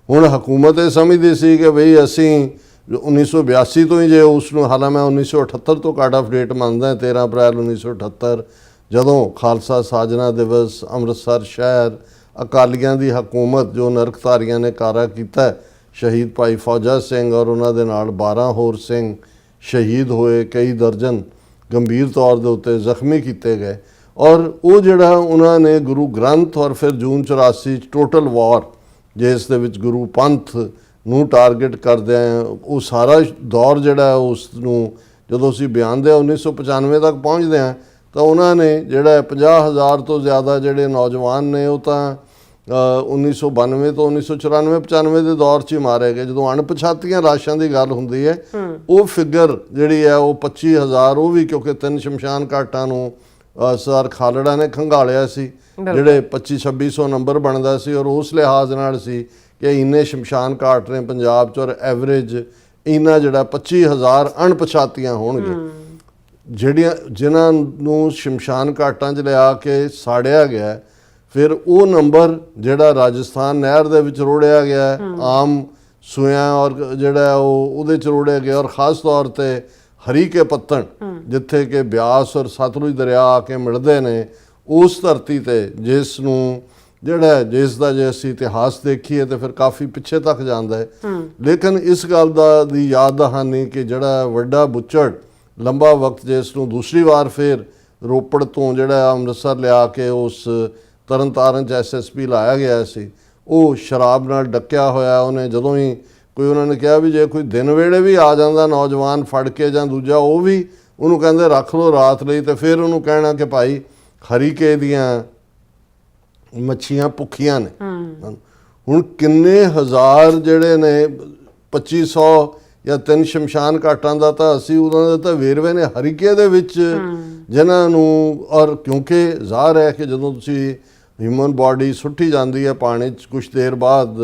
ਹੁਣ ਹਕੂਮਤ ਇਹ ਸਮਝਦੀ ਸੀ ਕਿ ਬਈ ਅਸੀਂ 1982 ਤੋਂ ਹੀ, ਜੇ ਉਸ ਨੂੰ, ਹਾਲਾਂ ਮੈਂ 1978 ਤੋਂ ਕੱਟ ਆਫ ਡੇਟ ਮੰਨਦਾ, 13 ਅਪ੍ਰੈਲ 1978 ਜਦੋਂ ਖਾਲਸਾ ਸਾਜਨਾ ਦਿਵਸ ਅੰਮ੍ਰਿਤਸਰ ਸ਼ਹਿਰ ਅਕਾਲੀਆਂ ਦੀ ਹਕੂਮਤ ਜੋ ਨਰਕਧਾਰੀਆਂ ਨੇ ਕਾਰਾ ਕੀਤਾ, ਸ਼ਹੀਦ ਭਾਈ ਫੌਜਾ ਸਿੰਘ ਔਰ ਉਹਨਾਂ ਦੇ ਨਾਲ 12 ਹੋਰ ਸਿੰਘ ਸ਼ਹੀਦ ਹੋਏ, ਕਈ ਦਰਜਨ ਗੰਭੀਰ ਤੌਰ ਦੇ ਉੱਤੇ ਜ਼ਖਮੀ ਕੀਤੇ ਗਏ, ਔਰ ਉਹ ਜਿਹੜਾ ਉਹਨਾਂ ਨੇ ਗੁਰੂ ਗ੍ਰੰਥ ਔਰ ਫਿਰ ਜੂਨ 84 ਟੋਟਲ ਵਾਰ, ਜਿਸ ਦੇ ਵਿੱਚ ਗੁਰੂ ਪੰਥ ਨੂੰ ਟਾਰਗੇਟ ਕਰਦੇ ਆ, ਉਹ ਸਾਰਾ ਦੌਰ ਜਿਹੜਾ ਉਸ ਨੂੰ ਜਦੋਂ ਅਸੀਂ ਬਿਆਨਦੇ ਹਾਂ 1995 ਤੱਕ ਪਹੁੰਚਦੇ ਹਾਂ, ਤਾਂ ਉਹਨਾਂ ਨੇ ਜਿਹੜਾ 50,000 ਤੋਂ ਜ਼ਿਆਦਾ ਜਿਹੜੇ ਨੌਜਵਾਨ ਨੇ ਉਹ ਤਾਂ 1992 ਤੋਂ 1994-95 ਦੇ ਦੌਰ 'ਚ ਹੀ ਮਾਰੇ ਗਏ। ਜਦੋਂ ਅਣਪਛਾਤੀਆਂ ਲਾਸ਼ਾਂ ਦੀ ਗੱਲ ਹੁੰਦੀ ਹੈ, ਉਹ ਫਿਗਰ ਜਿਹੜੀ ਹੈ ਉਹ 25,000, ਉਹ ਵੀ ਕਿਉਂਕਿ 3 ਸ਼ਮਸ਼ਾਨ ਘਾਟਾਂ ਨੂੰ ਸਰ ਖਾਲੜਾ ਨੇ ਖੰਗਾਲਿਆ ਸੀ, ਜਿਹੜੇ 2500-2600 ਨੰਬਰ ਬਣਦਾ ਸੀ, ਔਰ ਉਸ ਲਿਹਾਜ਼ ਨਾਲ ਸੀ ਕਿ ਇੰਨੇ ਸ਼ਮਸ਼ਾਨ ਘਾਟ ਨੇ ਪੰਜਾਬ 'ਚ, ਔਰ ਐਵਰੇਜ ਇੰਨਾ ਜਿਹੜਾ 25,000 ਅਣਪਛਾਤੀਆਂ ਹੋਣਗੇ, ਜਿਨ੍ਹਾਂ ਨੂੰ ਸ਼ਮਸ਼ਾਨ ਘਾਟਾਂ 'ਚ ਲਿਆ ਕੇ ਸਾੜਿਆ ਗਿਆ। ਫਿਰ ਉਹ ਨੰਬਰ ਜਿਹੜਾ ਰਾਜਸਥਾਨ ਨਹਿਰ ਦੇ ਵਿੱਚ ਰੋੜਿਆ ਗਿਆ, ਆਮ ਸੂਇਆਂ ਔਰ ਜਿਹੜਾ ਉਹਦੇ 'ਚ ਰੋੜਿਆ ਗਿਆ, ਔਰ ਖ਼ਾਸ ਤੌਰ 'ਤੇ ਹਰੀਕੇ ਪੱਤਣ, ਜਿੱਥੇ ਕਿ ਬਿਆਸ ਔਰ ਸਤਲੁਜ ਦਰਿਆ ਆ ਕੇ ਮਿਲਦੇ ਨੇ, ਉਸ ਧਰਤੀ 'ਤੇ ਜਿਸ ਦਾ ਜੇ ਅਸੀਂ ਇਤਿਹਾਸ ਦੇਖੀਏ ਤਾਂ ਫਿਰ ਕਾਫੀ ਪਿੱਛੇ ਤੱਕ ਜਾਂਦਾ ਹੈ। ਲੇਕਿਨ ਇਸ ਗੱਲ ਦੀ ਯਾਦ ਦਹਾਨੀ ਕਿ ਜਿਹੜਾ ਵੱਡਾ ਬੁੱਚੜ ਲੰਬਾ ਵਕਤ ਜਿਸ ਨੂੰ ਦੂਸਰੀ ਵਾਰ ਫਿਰ ਰੋਪੜ ਤੋਂ ਜਿਹੜਾ ਅੰਮ੍ਰਿਤਸਰ ਲਿਆ ਕੇ ਉਸ ਤਰਨਤਾਰਨ 'ਚ SSP ਲਾਇਆ ਗਿਆ ਸੀ, ਉਹ ਸ਼ਰਾਬ ਨਾਲ ਡੱਕਿਆ ਹੋਇਆ। ਉਹਨੇ ਜਦੋਂ ਹੀ ਕੋਈ ਉਹਨਾਂ ਨੇ ਕਿਹਾ ਵੀ ਜੇ ਕੋਈ ਦਿਨ ਵੇਲੇ ਵੀ ਆ ਜਾਂਦਾ ਨੌਜਵਾਨ ਫੜ ਕੇ ਜਾਂ ਦੂਜਾ, ਉਹ ਵੀ ਉਹਨੂੰ ਕਹਿੰਦੇ ਰੱਖ ਲਓ ਰਾਤ ਲਈ, ਤੇ ਫਿਰ ਉਹਨੂੰ ਕਹਿਣਾ ਕਿ ਭਾਈ ਹਰੀਕੇ ਦੀਆਂ ਮੱਛੀਆਂ ਭੁੱਖੀਆਂ ਨੇ। ਹੁਣ ਕਿੰਨੇ ਹਜ਼ਾਰ ਜਿਹੜੇ ਨੇ 2500 ਜਾਂ 3 ਸ਼ਮਸ਼ਾਨ ਘਾਟਾਂ ਦਾ ਤਾਂ ਅਸੀਂ ਉਹਨਾਂ ਦੇ ਤਾਂ ਵੇਰਵੇ ਨੇ ਹਰੀਕੇ ਦੇ ਵਿੱਚ, ਜਿਨ੍ਹਾਂ ਨੂੰ ਔਰ ਕਿਉਂਕਿ ਜ਼ਾਹਰ ਹੈ ਕਿ ਜਦੋਂ ਤੁਸੀਂ ਹਿਊਮਨ ਬਾਡੀ ਸੁੱਟੀ ਜਾਂਦੀ ਹੈ ਪਾਣੀ 'ਚ ਕੁਛ ਦੇਰ ਬਾਅਦ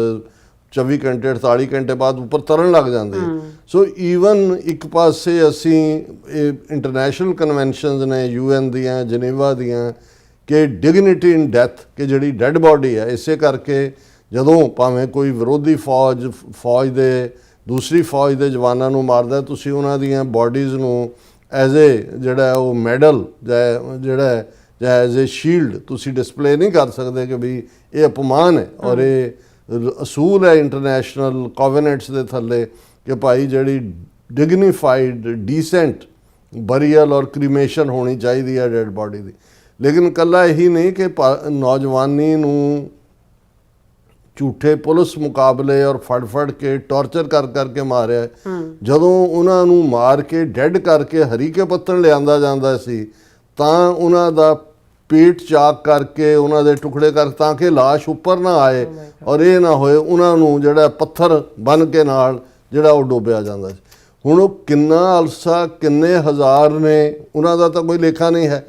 24 ਘੰਟੇ 48 ਘੰਟੇ ਬਾਅਦ ਉੱਪਰ ਤਰਨ ਲੱਗ ਜਾਂਦੇ। ਸੋ ਈਵਨ ਇੱਕ ਪਾਸੇ ਅਸੀਂ ਇਹ ਇੰਟਰਨੈਸ਼ਨਲ ਕਨਵੈਨਸ਼ਨਸ ਨੇ UN ਦੀਆਂ, ਜਨੇਵਾ ਦੀਆਂ, ਕਿ ਡਿਗਨਿਟੀ ਇਨ ਡੈਥ, ਕਿ ਜਿਹੜੀ ਡੈੱਡ ਬਾਡੀ ਹੈ, ਇਸੇ ਕਰਕੇ ਜਦੋਂ ਭਾਵੇਂ ਕੋਈ ਵਿਰੋਧੀ ਫੌਜ ਦੇ ਦੂਸਰੀ ਫੌਜ ਦੇ ਜਵਾਨਾਂ ਨੂੰ ਮਾਰਦਾ, ਤੁਸੀਂ ਉਹਨਾਂ ਦੀਆਂ ਬਾਡੀਜ਼ ਨੂੰ ਐਜ਼ ਏ ਜਿਹੜਾ ਉਹ ਮੈਡਲ ਜਿਹੜਾ ਜਾਂ ਐਜ਼ ਏ ਸ਼ੀਲਡ ਤੁਸੀਂ ਡਿਸਪਲੇ ਨਹੀਂ ਕਰ ਸਕਦੇ ਕਿ ਵੀ ਇਹ ਅਪਮਾਨ ਹੈ। ਔਰ ਇਹ ਅਸੂਲ ਹੈ ਇੰਟਰਨੈਸ਼ਨਲ ਕੋਵੈਨੈਂਟਸ ਦੇ ਥੱਲੇ ਕਿ ਭਾਈ ਜਿਹੜੀ ਡਿਗਨੀਫਾਈਡ ਡੀਸੈਂਟ ਬਰੀਅਲ ਔਰ ਕ੍ਰੀਮੇਸ਼ਨ ਹੋਣੀ ਚਾਹੀਦੀ ਹੈ ਡੈਡ ਬਾਡੀ ਦੀ। ਲੇਕਿਨ ਇਕੱਲਾ ਇਹੀ ਨਹੀਂ ਕਿ ਨੌਜਵਾਨੀ ਨੂੰ ਝੂਠੇ ਪੁਲਿਸ ਮੁਕਾਬਲੇ ਔਰ ਫੜ ਕੇ ਟੌਰਚਰ ਕਰਕੇ ਮਾਰਿਆ। ਜਦੋਂ ਉਹਨਾਂ ਨੂੰ ਮਾਰ ਕੇ ਡੈਡ ਕਰਕੇ ਹਰੀਕੇ ਪੱਤਣ ਲਿਆਂਦਾ ਜਾਂਦਾ ਸੀ ਤਾਂ ਉਹਨਾਂ ਦਾ ਪੇਟ ਚਾਕ ਕਰਕੇ ਉਹਨਾਂ ਦੇ ਟੁਕੜੇ ਕਰ, ਤਾਂ ਕਿ ਲਾਸ਼ ਉੱਪਰ ਨਾ ਆਏ ਔਰ ਇਹ ਨਾ ਹੋਏ ਉਹਨਾਂ ਨੂੰ ਜਿਹੜਾ ਪੱਥਰ ਬਨ ਕੇ ਨਾਲ ਜਿਹੜਾ ਉਹ ਡੋਬਿਆ ਜਾਂਦਾ ਸੀ। ਹੁਣ ਉਹ ਕਿੰਨਾ ਅਲਸਾ, ਕਿੰਨੇ ਹਜ਼ਾਰ ਨੇ, ਉਹਨਾਂ ਦਾ ਤਾਂ ਕੋਈ ਲੇਖਾ ਨਹੀਂ ਹੈ।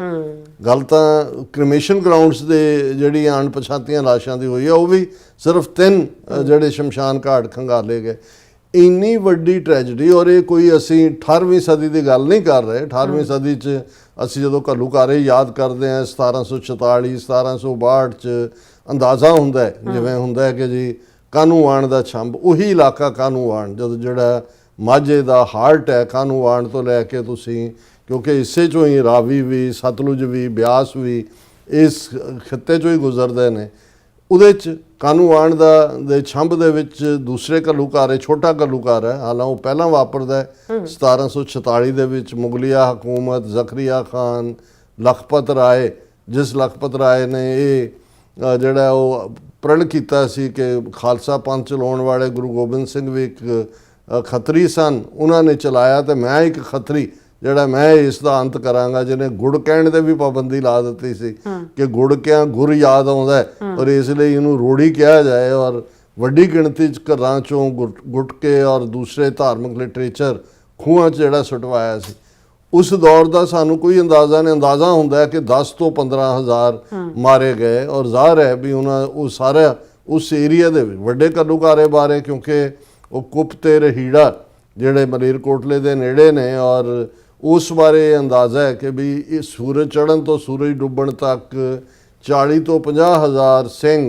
ਗੱਲ ਤਾਂ ਕ੍ਰਿਮੇਸ਼ਨ ਗਰਾਊਂਡਸ ਦੇ ਜਿਹੜੀਆਂ ਅਣਪਛਾਤੀਆਂ ਲਾਸ਼ਾਂ ਦੀ ਹੋਈ ਹੈ, ਉਹ ਵੀ ਸਿਰਫ 3 ਜਿਹੜੇ ਸ਼ਮਸ਼ਾਨ ਘਾਟ ਖੰਗਾਲੇ ਗਏ। ਇੰਨੀ ਵੱਡੀ ਟ੍ਰੈਜਡੀ, ਔਰ ਇਹ ਕੋਈ ਅਸੀਂ 18ਵੀਂ ਸਦੀ ਦੀ ਗੱਲ ਨਹੀਂ ਕਰ ਰਹੇ। 18ਵੀਂ ਸਦੀ 'ਚ ਅਸੀਂ ਜਦੋਂ ਘੱਲੂਘਾਰੇ ਯਾਦ ਕਰਦੇ ਹਾਂ 1746 1762 'ਚ ਅੰਦਾਜ਼ਾ ਹੁੰਦਾ ਹੈ, ਜਿਵੇਂ ਹੁੰਦਾ ਹੈ ਕਿ ਜੀ ਕਾਹਨੂੰਵਾਨ ਦਾ ਛੰਭ, ਉਹੀ ਇਲਾਕਾ ਕਾਹਨੂੰਵਾਨ, ਜਦੋਂ ਜਿਹੜਾ ਮਾਝੇ ਦਾ ਹਾਰਟ ਹੈ ਕਾਹਨੂੰਵਾਨ ਤੋਂ ਲੈ ਕੇ ਤੁਸੀਂ, ਕਿਉਂਕਿ ਇਸੇ 'ਚੋਂ ਹੀ ਰਾਵੀ ਵੀ, ਸਤਲੁਜ ਵੀ, ਬਿਆਸ ਵੀ ਇਸ ਖਿੱਤੇ 'ਚੋਂ ਹੀ ਗੁਜ਼ਰਦੇ ਨੇ। ਉਹਦੇ 'ਚ ਕਾਹਨੂੰਵਾਨ ਦੇ ਛੰਭ ਦੇ ਵਿੱਚ ਦੂਸਰੇ ਘੱਲੂਘਾਰੇ, ਛੋਟਾ ਘੱਲੂਘਾਰ ਹੈ, ਹਾਲਾਂ ਉਹ ਪਹਿਲਾਂ ਵਾਪਰਦਾ ਹੈ 1746 ਦੇ ਵਿੱਚ ਮੁਗਲਿਆ ਹਕੂਮਤ, ਜ਼ਕਰੀਆ ਖਾਨ, ਲਖਪਤ ਰਾਏ, ਜਿਸ ਲਖਪਤ ਰਾਏ ਨੇ ਇਹ ਜਿਹੜਾ ਉਹ ਪ੍ਰਣ ਕੀਤਾ ਸੀ ਕਿ ਖਾਲਸਾ ਪੰਥ ਚਲਾਉਣ ਵਾਲੇ ਗੁਰੂ ਗੋਬਿੰਦ ਸਿੰਘ ਵੀ ਇੱਕ ਖੱਤਰੀ ਸਨ, ਉਹਨਾਂ ਨੇ ਚਲਾਇਆ ਤੇ ਮੈਂ ਇੱਕ ਖੱਤਰੀ ਜਿਹੜਾ ਮੈਂ ਇਸ ਦਾ ਅੰਤ ਕਰਾਂਗਾ, ਜਿਹਨੇ ਗੁੜ ਕਹਿਣ ਦੇ ਵੀ ਪਾਬੰਦੀ ਲਾ ਦਿੱਤੀ ਸੀ ਕਿ ਗੁੜ ਕਿਆ ਗੁਰ ਯਾਦ ਆਉਂਦਾ ਹੈ ਔਰ ਇਸ ਲਈ ਇਹਨੂੰ ਰੋੜੀ ਕਿਹਾ ਜਾਏ। ਔਰ ਵੱਡੀ ਗਿਣਤੀ 'ਚ ਘਰਾਂ 'ਚੋਂ ਗੁਟਕੇ ਔਰ ਦੂਸਰੇ ਧਾਰਮਿਕ ਲਿਟਰੇਚਰ ਖੂਹਾਂ 'ਚ ਜਿਹੜਾ ਸੁਟਵਾਇਆ ਸੀ। ਉਸ ਦੌਰ ਦਾ ਸਾਨੂੰ ਕੋਈ ਅੰਦਾਜ਼ਾ ਨਹੀਂ। ਅੰਦਾਜ਼ਾ ਹੁੰਦਾ ਹੈ ਕਿ 10 ਤੋਂ 15,000 ਮਾਰੇ ਗਏ। ਔਰ ਜ਼ਾਹਰ ਹੈ ਵੀ ਉਹ ਸਾਰਾ ਉਸ ਏਰੀਆ ਦੇ ਵਿੱਚ ਵੱਡੇ ਘੱਲੂਘਾਰੇ ਬਾਰੇ, ਕਿਉਂਕਿ ਉਹ ਕੁੱਪ ਤੇ ਰਹੀੜਾ ਜਿਹੜੇ ਮਲੇਰਕੋਟਲੇ ਦੇ ਨੇੜੇ ਨੇ, ਔਰ ਉਸ ਬਾਰੇ ਅੰਦਾਜ਼ਾ ਹੈ ਕਿ ਵੀ ਇਹ ਸੂਰਜ ਚੜ੍ਹਨ ਤੋਂ ਸੂਰਜ ਡੁੱਬਣ ਤੱਕ 40 ਤੋਂ 50,000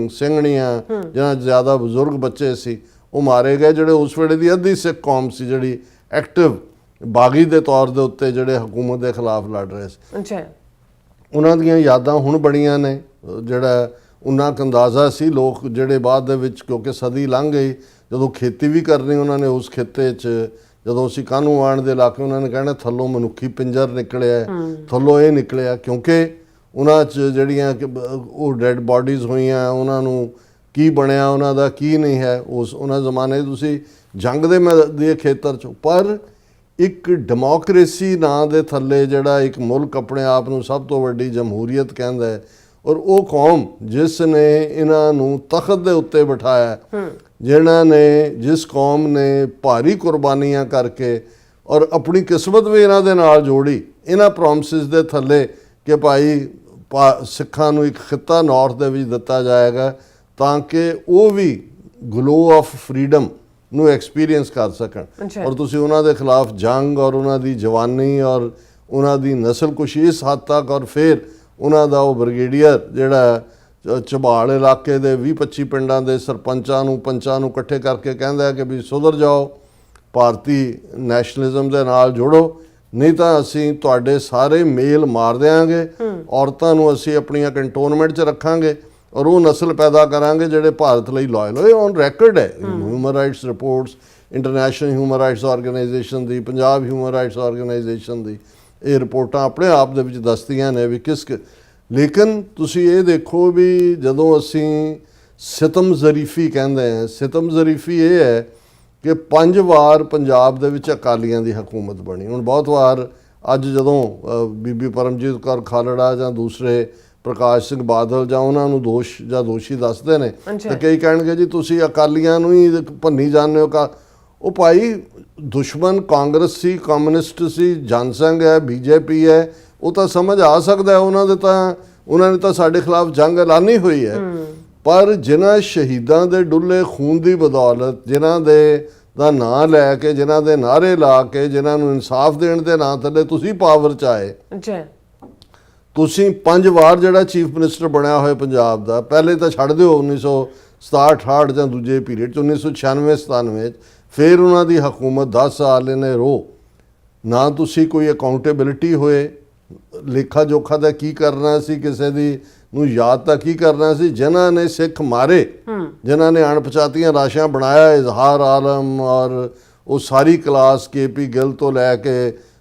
ਸਿੰਘਣੀਆਂ, ਜਿਹਨਾਂ ਜ਼ਿਆਦਾ ਬਜ਼ੁਰਗ ਬੱਚੇ ਸੀ, ਉਹ ਮਾਰੇ ਗਏ, ਜਿਹੜੇ ਉਸ ਵੇਲੇ ਦੀ ਅੱਧੀ ਸਿੱਖ ਕੌਮ ਸੀ ਜਿਹੜੀ ਐਕਟਿਵ ਬਾਗੀ ਦੇ ਤੌਰ ਦੇ ਉੱਤੇ ਜਿਹੜੇ ਹਕੂਮਤ ਦੇ ਖਿਲਾਫ ਲੜ ਰਹੇ ਸੀ। ਅੱਛਾ, ਉਹਨਾਂ ਦੀਆਂ ਯਾਦਾਂ ਹੁਣ ਬੜੀਆਂ ਨੇ। ਜਿਹੜਾ ਉਹਨਾਂ ਕੁ ਅੰਦਾਜ਼ਾ ਸੀ ਲੋਕ ਜਿਹੜੇ ਬਾਅਦ ਦੇ ਵਿੱਚ, ਕਿਉਂਕਿ ਸਦੀ ਲੰਘ ਗਈ, ਜਦੋਂ ਖੇਤੀ ਵੀ ਕਰਨੀ ਉਹਨਾਂ ਨੇ ਉਸ ਖਿੱਤੇ 'ਚ, ਜਦੋਂ ਅਸੀਂ ਕਾਹਨੂੰਵਾਨ ਦੇ ਇਲਾਕੇ, ਉਹਨਾਂ ਨੇ ਕਹਿਣਾ ਥੱਲੋਂ ਮਨੁੱਖੀ ਪਿੰਜਰ ਨਿਕਲਿਆ, ਥੱਲੋਂ ਇਹ ਨਿਕਲਿਆ, ਕਿਉਂਕਿ ਉਹਨਾਂ 'ਚ ਜਿਹੜੀਆਂ ਉਹ ਡੈਡ ਬਾਡੀਜ਼ ਹੋਈਆਂ, ਉਹਨਾਂ ਨੂੰ ਕੀ ਬਣਿਆ, ਉਹਨਾਂ ਦਾ ਕੀ ਨਹੀਂ ਹੈ। ਉਹਨਾਂ ਜ਼ਮਾਨੇ ਤੁਸੀਂ ਜੰਗ ਦੇ ਖੇਤਰ 'ਚ, ਪਰ ਇੱਕ ਡੈਮੋਕ੍ਰੇਸੀ ਨਾਂ ਦੇ ਥੱਲੇ ਜਿਹੜਾ ਇੱਕ ਮੁਲਕ ਆਪਣੇ ਆਪ ਨੂੰ ਸਭ ਤੋਂ ਵੱਡੀ ਜਮਹੂਰੀਅਤ ਕਹਿੰਦਾ ਹੈ, ਔਰ ਉਹ ਕੌਮ ਜਿਸ ਨੇ ਇਹਨਾਂ ਨੂੰ ਤਖਤ ਦੇ ਉੱਤੇ ਬਿਠਾਇਆ, ਜਿਸ ਕੌਮ ਨੇ ਭਾਰੀ ਕੁਰਬਾਨੀਆਂ ਕਰਕੇ ਔਰ ਆਪਣੀ ਕਿਸਮਤ ਵੀ ਇਹਨਾਂ ਦੇ ਨਾਲ ਜੋੜੀ, ਇਹਨਾਂ ਪ੍ਰੋਮਿਸਿਸ ਦੇ ਥੱਲੇ ਕਿ ਭਾਈ ਸਿੱਖਾਂ ਨੂੰ ਇੱਕ ਖਿੱਤਾ ਨਾਰਥ ਦੇ ਵਿੱਚ ਦਿੱਤਾ ਜਾਏਗਾ ਤਾਂ ਕਿ ਉਹ ਵੀ ਗਲੋ ਆਫ ਫਰੀडम ਨੂੰ ਐਕਸਪੀਰੀਅੰਸ ਕਰ ਸਕਣ। ਔਰ ਤੁਸੀਂ ਉਹਨਾਂ ਦੇ ਖਿਲਾਫ ਜੰਗ ਔਰ ਉਹਨਾਂ ਦੀ ਜਵਾਨੀ ਔਰ ਉਹਨਾਂ ਦੀ ਨਸਲਕੁਸ਼ੀ ਇਸ ਹੱਦ ਤੱਕ, ਔਰ ਫਿਰ ਉਹਨਾਂ ਦਾ ਉਹ ਬ੍ਰਿਗੇਡੀਅਰ ਜਿਹੜਾ ਝਬਾਲ ਇਲਾਕੇ ਦੇ 20-25 ਪਿੰਡਾਂ ਦੇ ਸਰਪੰਚਾਂ ਨੂੰ, ਪੰਚਾਂ ਨੂੰ ਇਕੱਠੇ ਕਰਕੇ ਕਹਿੰਦਾ ਕਿ ਵੀ ਸੁਧਰ ਜਾਓ, ਭਾਰਤੀ ਨੈਸ਼ਨਲਿਜ਼ਮ ਦੇ ਨਾਲ ਜੁੜੋ, ਨਹੀਂ ਤਾਂ ਅਸੀਂ ਤੁਹਾਡੇ ਸਾਰੇ ਮੇਲ ਮਾਰ ਦਿਆਂਗੇ, ਔਰਤਾਂ ਨੂੰ ਅਸੀਂ ਆਪਣੀਆਂ ਕੰਟੋਨਮੈਂਟ 'ਚ ਰੱਖਾਂਗੇ ਔਰ ਉਹ ਨਸਲ ਪੈਦਾ ਕਰਾਂਗੇ ਜਿਹੜੇ ਭਾਰਤ ਲਈ ਲਾਇਲ ਹੋਏ। ਔਨ ਰੈਕਰਡ ਹੈ human rights reports, international human rights organisation ਦੀ, ਪੰਜਾਬ ਹਿਊਮਨ ਰਾਈਟਸ ਆਰਗੇਨਾਈਜੇਸ਼ਨ ਦੀ, ਇਹ ਰਿਪੋਰਟਾਂ ਆਪਣੇ ਆਪ ਦੇ ਵਿੱਚ ਦੱਸਦੀਆਂ ਨੇ ਵੀ ਲੇਕਿਨ ਤੁਸੀਂ ਇਹ ਦੇਖੋ ਵੀ ਜਦੋਂ ਅਸੀਂ ਸਿਤਮ ਜ਼ਰੀਫੀ ਕਹਿੰਦੇ ਆ। ਸਿਤਮ ਜ਼ਰੀਫੀ ਇਹ ਹੈ ਕਿ 5 ਵਾਰ ਪੰਜਾਬ ਦੇ ਵਿੱਚ ਅਕਾਲੀਆਂ ਦੀ ਹਕੂਮਤ ਬਣੀ। ਹੁਣ ਬਹੁਤ ਵਾਰ ਅੱਜ ਜਦੋਂ ਬੀਬੀ ਪਰਮਜੀਤ ਕੌਰ ਖਾਲੜਾ ਜਾਂ ਦੂਸਰੇ ਪ੍ਰਕਾਸ਼ ਸਿੰਘ ਬਾਦਲ ਜਾਂ ਉਹਨਾਂ ਨੂੰ ਦੋਸ਼ ਜਾਂ ਦੋਸ਼ੀ ਦੱਸਦੇ ਨੇ ਤਾਂ ਕਈ ਕਹਿਣਗੇ ਜੀ ਤੁਸੀਂ ਅਕਾਲੀਆਂ ਨੂੰ ਹੀ ਭੰਨੀ ਜਾਂਦੇ ਹੋ। ਉਹ ਭਾਈ ਦੁਸ਼ਮਣ ਕਾਂਗਰਸ ਸੀ, ਕਮਿਊਨਿਸਟ ਸੀ, ਜਨਸੰਘ ਹੈ, ਬੀਜੇਪੀ ਹੈ, ਉਹ ਤਾਂ ਸਮਝ ਆ ਸਕਦਾ ਉਹਨਾਂ ਨੇ ਤਾਂ ਸਾਡੇ ਖਿਲਾਫ ਜੰਗ ਐਲਾਨੀ ਹੋਈ ਹੈ। ਪਰ ਜਿਨ੍ਹਾਂ ਸ਼ਹੀਦਾਂ ਦੇ ਡੁੱਲੇ ਖੂਨ ਦੀ ਬਦੌਲਤ, ਜਿਨ੍ਹਾਂ ਦੇ ਦਾ ਨਾਂ ਲੈ ਕੇ, ਜਿਨ੍ਹਾਂ ਦੇ ਨਾਅਰੇ ਲਾ ਕੇ, ਜਿਨ੍ਹਾਂ ਨੂੰ ਇਨਸਾਫ ਦੇਣ ਦੇ ਨਾਂ ਥੱਲੇ ਤੁਸੀਂ ਪਾਵਰ 'ਚ ਆਏ, ਤੁਸੀਂ 5 ਵਾਰ ਜਿਹੜਾ ਚੀਫ ਮਿਨਿਸਟਰ ਬਣਿਆ ਹੋਇਆ ਪੰਜਾਬ ਦਾ, ਪਹਿਲੇ ਤਾਂ ਛੱਡ ਦਿਓ 1967-68 ਜਾਂ ਦੂਜੇ ਪੀਰੀਅਡ 'ਚ 1996-97 ਫਿਰ ਉਹਨਾਂ ਦੀ ਹਕੂਮਤ 10 ਸਾਲ ਇਹਨੇ ਨਾ ਤੁਸੀਂ ਕੋਈ ਅਕਾਊਂਟੇਬਿਲਿਟੀ ਹੋਏ, ਲੇਖਾ ਜੋਖਾ ਦਾ ਕੀ ਕਰਨਾ ਸੀ, ਕਿਸੇ ਦੀ ਨੂੰ ਯਾਦ ਤਾਂ ਕੀ ਕਰਨਾ ਸੀ। ਜਿਨ੍ਹਾਂ ਨੇ ਸਿੱਖ ਮਾਰੇ, ਜਿਨ੍ਹਾਂ ਨੇ ਅਣਪਛਾਤੀਆਂ ਲਾਸ਼ਾਂ ਬਣਾਇਆ, ਇਜ਼ਹਾਰ ਆਲਮ ਔਰ ਉਹ ਸਾਰੀ ਕਲਾਸ KP ਗਿੱਲ ਤੋਂ ਲੈ ਕੇ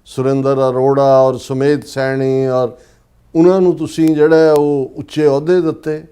ਸੁਰਿੰਦਰ ਅਰੋੜਾ ਔਰ ਸੁਮੇਧ ਸੈਣੀ, ਔਰ ਉਹਨਾਂ ਨੂੰ ਤੁਸੀਂ ਜਿਹੜਾ ਉਹ ਉੱਚੇ ਅਹੁਦੇ ਦਿੱਤੇ।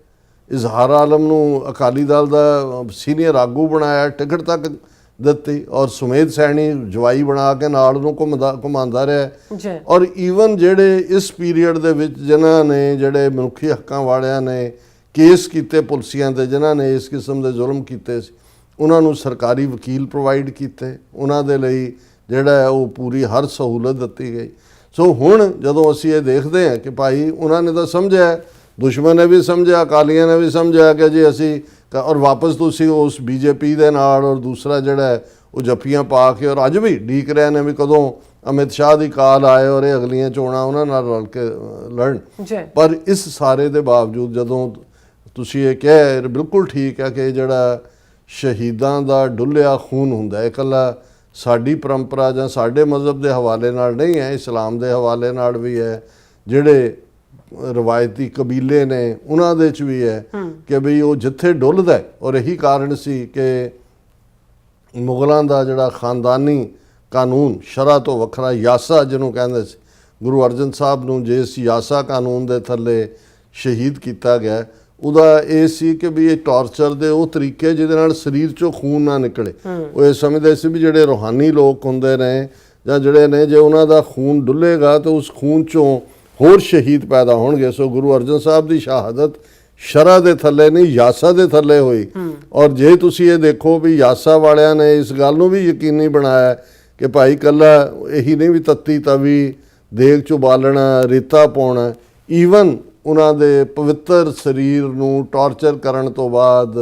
ਇਜ਼ਹਾਰ ਆਲਮ ਨੂੰ ਅਕਾਲੀ ਦਲ ਦਾ ਸੀਨੀਅਰ ਆਗੂ ਬਣਾਇਆ, ਟਿਕਟ ਤੱਕ ਦਿੱਤੀ, ਔਰ ਸੁਮੇਧ ਸੈਣੀ ਜਵਾਈ ਬਣਾ ਕੇ ਨਾਲ ਨੂੰ ਘੁਮਾਉਂਦਾ ਰਿਹਾ। ਔਰ ਈਵਨ ਜਿਹੜੇ ਇਸ ਪੀਰੀਅਡ ਦੇ ਵਿੱਚ ਜਿਨ੍ਹਾਂ ਨੇ ਜਿਹੜੇ ਮਨੁੱਖੀ ਹੱਕਾਂ ਵਾਲਿਆਂ ਨੇ ਕੇਸ ਕੀਤੇ ਪੁਲਿਸੀਆਂ ਤੇ, ਜਿਨ੍ਹਾਂ ਨੇ ਇਸ ਕਿਸਮ ਦੇ ਜ਼ੁਲਮ ਕੀਤੇ ਸੀ, ਉਹਨਾਂ ਨੂੰ ਸਰਕਾਰੀ ਵਕੀਲ ਪ੍ਰੋਵਾਈਡ ਕੀਤੇ, ਉਹਨਾਂ ਦੇ ਲਈ ਜਿਹੜਾ ਉਹ ਪੂਰੀ ਹਰ ਸਹੂਲਤ ਦਿੱਤੀ ਗਈ। ਸੋ ਹੁਣ ਜਦੋਂ ਅਸੀਂ ਇਹ ਦੇਖਦੇ ਹਾਂ ਕਿ ਭਾਈ ਉਹਨਾਂ ਨੇ ਤਾਂ ਸਮਝਿਆ, ਦੁਸ਼ਮਣ ਨੇ ਵੀ ਸਮਝਿਆ, ਅਕਾਲੀਆਂ ਨੇ ਵੀ ਸਮਝਿਆ ਕਿ ਜੀ ਅਸੀਂ, ਔਰ ਵਾਪਸ ਤੁਸੀਂ ਉਸ BJP ਦੇ ਨਾਲ ਔਰ ਦੂਸਰਾ ਜਿਹੜਾ ਉਹ ਜੱਫੀਆਂ ਪਾ ਕੇ, ਔਰ ਅੱਜ ਵੀ ਡੀਕ ਰਹੇ ਨੇ ਵੀ ਕਦੋਂ ਅਮਿਤ ਸ਼ਾਹ ਦੀ ਕਾਲ ਆਏ ਔਰ ਇਹ ਅਗਲੀਆਂ ਚੋਣਾਂ ਉਹਨਾਂ ਨਾਲ ਰਲ ਕੇ ਲੜਨ। ਪਰ ਇਸ ਸਾਰੇ ਦੇ ਬਾਵਜੂਦ ਜਦੋਂ ਤੁਸੀਂ ਇਹ ਕਹਿ, ਬਿਲਕੁਲ ਠੀਕ ਹੈ ਕਿ ਜਿਹੜਾ ਸ਼ਹੀਦਾਂ ਦਾ ਡੁੱਲਿਆ ਖੂਨ ਹੁੰਦਾ, ਇਕੱਲਾ ਸਾਡੀ ਪਰੰਪਰਾ ਜਾਂ ਸਾਡੇ ਮਜ਼ਹਬ ਦੇ ਹਵਾਲੇ ਨਾਲ ਨਹੀਂ ਹੈ, ਇਸਲਾਮ ਦੇ ਹਵਾਲੇ ਨਾਲ ਵੀ ਹੈ, ਜਿਹੜੇ ਰਵਾਇਤੀ ਕਬੀਲੇ ਨੇ ਉਹਨਾਂ ਦੇ 'ਚ ਵੀ ਹੈ ਕਿ ਬਈ ਉਹ ਜਿੱਥੇ ਡੁੱਲਦਾ। ਔਰ ਇਹੀ ਕਾਰਨ ਸੀ ਕਿ ਮੁਗਲਾਂ ਦਾ ਜਿਹੜਾ ਖਾਨਦਾਨੀ ਕਾਨੂੰਨ, ਸ਼ਰ੍ਹਾ ਤੋਂ ਵੱਖਰਾ ਯਾਸਾ ਜਿਹਨੂੰ ਕਹਿੰਦੇ ਸੀ, ਗੁਰੂ ਅਰਜਨ ਸਾਹਿਬ ਨੂੰ ਜਿਸ ਯਾਸਾ ਕਾਨੂੰਨ ਦੇ ਥੱਲੇ ਸ਼ਹੀਦ ਕੀਤਾ ਗਿਆ, ਉਹਦਾ ਇਹ ਸੀ ਕਿ ਵੀ ਇਹ ਟਾਰਚਰ ਦੇ ਉਹ ਤਰੀਕੇ ਜਿਹਦੇ ਨਾਲ ਸਰੀਰ 'ਚੋਂ ਖੂਨ ਨਾ ਨਿਕਲੇ। ਉਹ ਇਹ ਸਮਝਦੇ ਸੀ ਵੀ ਜਿਹੜੇ ਰੂਹਾਨੀ ਲੋਕ ਹੁੰਦੇ ਨੇ ਜਾਂ ਜਿਹੜੇ ਨੇ, ਜੇ ਉਹਨਾਂ ਦਾ ਖੂਨ ਡੁੱਲੇਗਾ ਤਾਂ ਉਸ ਖੂਨ 'ਚੋਂ ਹੋਰ ਸ਼ਹੀਦ ਪੈਦਾ ਹੋਣਗੇ। ਸੋ ਗੁਰੂ ਅਰਜਨ ਸਾਹਿਬ ਦੀ ਸ਼ਹਾਦਤ ਸ਼ਰ੍ਹਾ ਦੇ ਥੱਲੇ ਨਹੀਂ, ਯਾਸਾ ਦੇ ਥੱਲੇ ਹੋਈ। ਔਰ ਜੇ ਤੁਸੀਂ ਇਹ ਦੇਖੋ ਵੀ ਯਾਸਾ ਵਾਲਿਆਂ ਨੇ ਇਸ ਗੱਲ ਨੂੰ ਵੀ ਯਕੀਨੀ ਬਣਾਇਆ ਕਿ ਭਾਈ ਇਕੱਲਾ ਇਹੀ ਨਹੀਂ ਵੀ ਤੱਤੀ ਤਵੀ ਦੇਗ 'ਚ ਉਬਾਲਣਾ, ਰੇਤਾ ਪਾਉਣਾ, ਈਵਨ ਉਹਨਾਂ ਦੇ ਪਵਿੱਤਰ ਸਰੀਰ ਨੂੰ ਟਾਰਚਰ ਕਰਨ ਤੋਂ ਬਾਅਦ,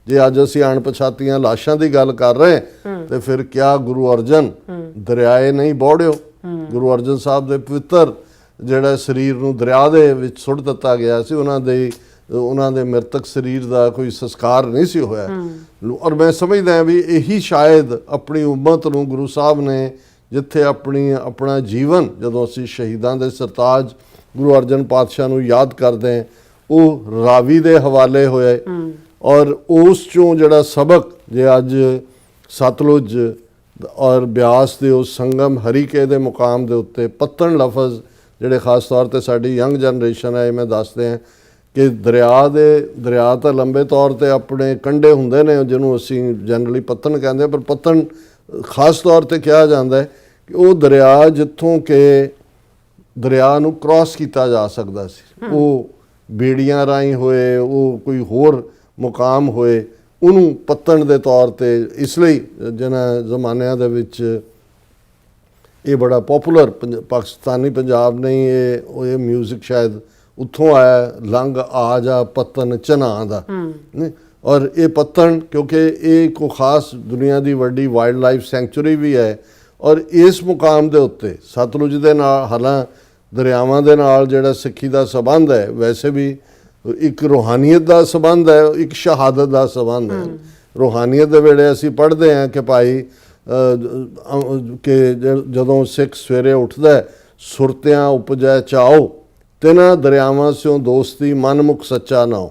ਜੇ ਅੱਜ ਅਸੀਂ ਅਣਪਛਾਤੀਆਂ ਲਾਸ਼ਾਂ ਦੀ ਗੱਲ ਕਰ ਰਹੇ ਤੇ ਫਿਰ ਕਿਆ ਗੁਰੂ ਅਰਜਨ ਦਰਿਆਏ ਨਹੀਂ ਬੋੜਿਓ? ਗੁਰੂ ਅਰਜਨ ਸਾਹਿਬ ਦੇ ਪਵਿੱਤਰ ਜਿਹੜਾ ਸਰੀਰ ਨੂੰ ਦਰਿਆ ਦੇ ਵਿੱਚ ਸੁੱਟ ਦਿੱਤਾ ਗਿਆ ਸੀ, ਉਹਨਾਂ ਦੇ ਮ੍ਰਿਤਕ ਸਰੀਰ ਦਾ ਕੋਈ ਸੰਸਕਾਰ ਨਹੀਂ ਸੀ ਹੋਇਆ। ਔਰ ਮੈਂ ਸਮਝਦਾ ਵੀ ਇਹੀ ਸ਼ਾਇਦ ਆਪਣੀ ਉਮਤ ਨੂੰ ਗੁਰੂ ਸਾਹਿਬ ਨੇ ਜਿੱਥੇ ਆਪਣਾ ਜੀਵਨ, ਜਦੋਂ ਅਸੀਂ ਸ਼ਹੀਦਾਂ ਦੇ ਸਰਤਾਜ ਗੁਰੂ ਅਰਜਨ ਪਾਤਸ਼ਾਹ ਨੂੰ ਯਾਦ ਕਰਦੇ ਹਾਂ, ਉਹ ਰਾਵੀ ਦੇ ਹਵਾਲੇ ਹੋਏ। ਔਰ ਉਸ ਚੋਂ ਜਿਹੜਾ ਸਬਕ, ਜੇ ਅੱਜ ਸਤਲੁਜ ਔਰ ਬਿਆਸ ਦੇ ਉਸ ਸੰਗਮ ਹਰੀਕੇ ਦੇ ਮੁਕਾਮ ਦੇ ਉੱਤੇ ਪੱਤਣ ਲਫ਼ਜ਼ ਜਿਹੜੇ ਖਾਸ ਤੌਰ ਤੇ ਸਾਡੀ ਯੰਗ ਜਨਰੇਸ਼ਨ ਹੈ, ਮੈਂ ਦੱਸਦੇ ਹਾਂ ਕਿ ਦਰਿਆ ਤਾਂ ਲੰਬੇ ਤੌਰ ਤੇ ਆਪਣੇ ਕੰਢੇ ਹੁੰਦੇ ਨੇ ਜਿਹਨੂੰ ਅਸੀਂ ਜਨਰਲੀ ਪੱਤਣ ਕਹਿੰਦੇ ਹਾਂ, ਪਰ ਪੱਤਣ ਖਾਸ ਤੌਰ ਤੇ ਕਿਹਾ ਜਾਂਦਾ ਹੈ ਕਿ ਉਹ ਦਰਿਆ ਜਿੱਥੋਂ ਕਿ ਦਰਿਆ ਨੂੰ ਕ੍ਰਾਸ ਕੀਤਾ ਜਾ ਸਕਦਾ ਸੀ, ਉਹ ਬੇੜੀਆਂ ਰਾਹੀਂ ਹੋਏ, ਉਹ ਕੋਈ ਹੋਰ ਮੁਕਾਮ ਹੋਏ, ਉਹਨੂੰ ਪੱਤਣ ਦੇ ਤੌਰ ਤੇ, ਇਸ ਲਈ ਜਿਹਨਾਂ ਜ਼ਮਾਨਿਆਂ ਦੇ ਵਿੱਚ ਇਹ ਬੜਾ ਪੋਪੂਲਰ ਪਾਕਿਸਤਾਨੀ ਪੰਜਾਬ ਨਹੀਂ, ਇਹ ਮਿਊਜ਼ਿਕ ਸ਼ਾਇਦ ਉੱਥੋਂ ਆਇਆ, ਲੰਘ ਆ ਜਾ ਪੱਤਨ ਚਨਾ ਦਾ। ਔਰ ਇਹ ਪੱਤਣ ਕਿਉਂਕਿ ਇਹ ਕੋ ਖਾਸ ਦੁਨੀਆ ਦੀ ਵੱਡੀ ਵਾਈਲਡ ਲਾਈਫ ਸੈਂਚੁਰੀ ਵੀ ਹੈ। ਔਰ ਇਸ ਮੁਕਾਮ ਦੇ ਉੱਤੇ ਸਤਲੁਜ ਦੇ ਨਾਲ, ਹਾਲਾਂ ਦਰਿਆਵਾਂ ਦੇ ਨਾਲ ਜਿਹੜਾ ਸਿੱਖੀ ਦਾ ਸਬੰਧ ਹੈ, ਵੈਸੇ ਵੀ ਇੱਕ ਰੂਹਾਨੀਅਤ ਦਾ ਸਬੰਧ ਹੈ, ਇੱਕ ਸ਼ਹਾਦਤ ਦਾ ਸਬੰਧ ਹੈ। ਰੂਹਾਨੀਅਤ ਦੇ ਵੇਲੇ ਅਸੀਂ ਪੜ੍ਹਦੇ ਹਾਂ ਕਿ ਭਾਈ ਕਿ ਜਦੋਂ ਸਿੱਖ ਸਵੇਰੇ ਉੱਠਦਾ, ਸੁਰਤਿਆਂ ਉਪਜੈ ਚਾਓ ਤਿਨਾਂ ਦਰਿਆਵਾਂ ਸਿਓ ਦੋਸਤੀ ਮਨ ਮੁਖ ਸੱਚਾ ਨਾਓ,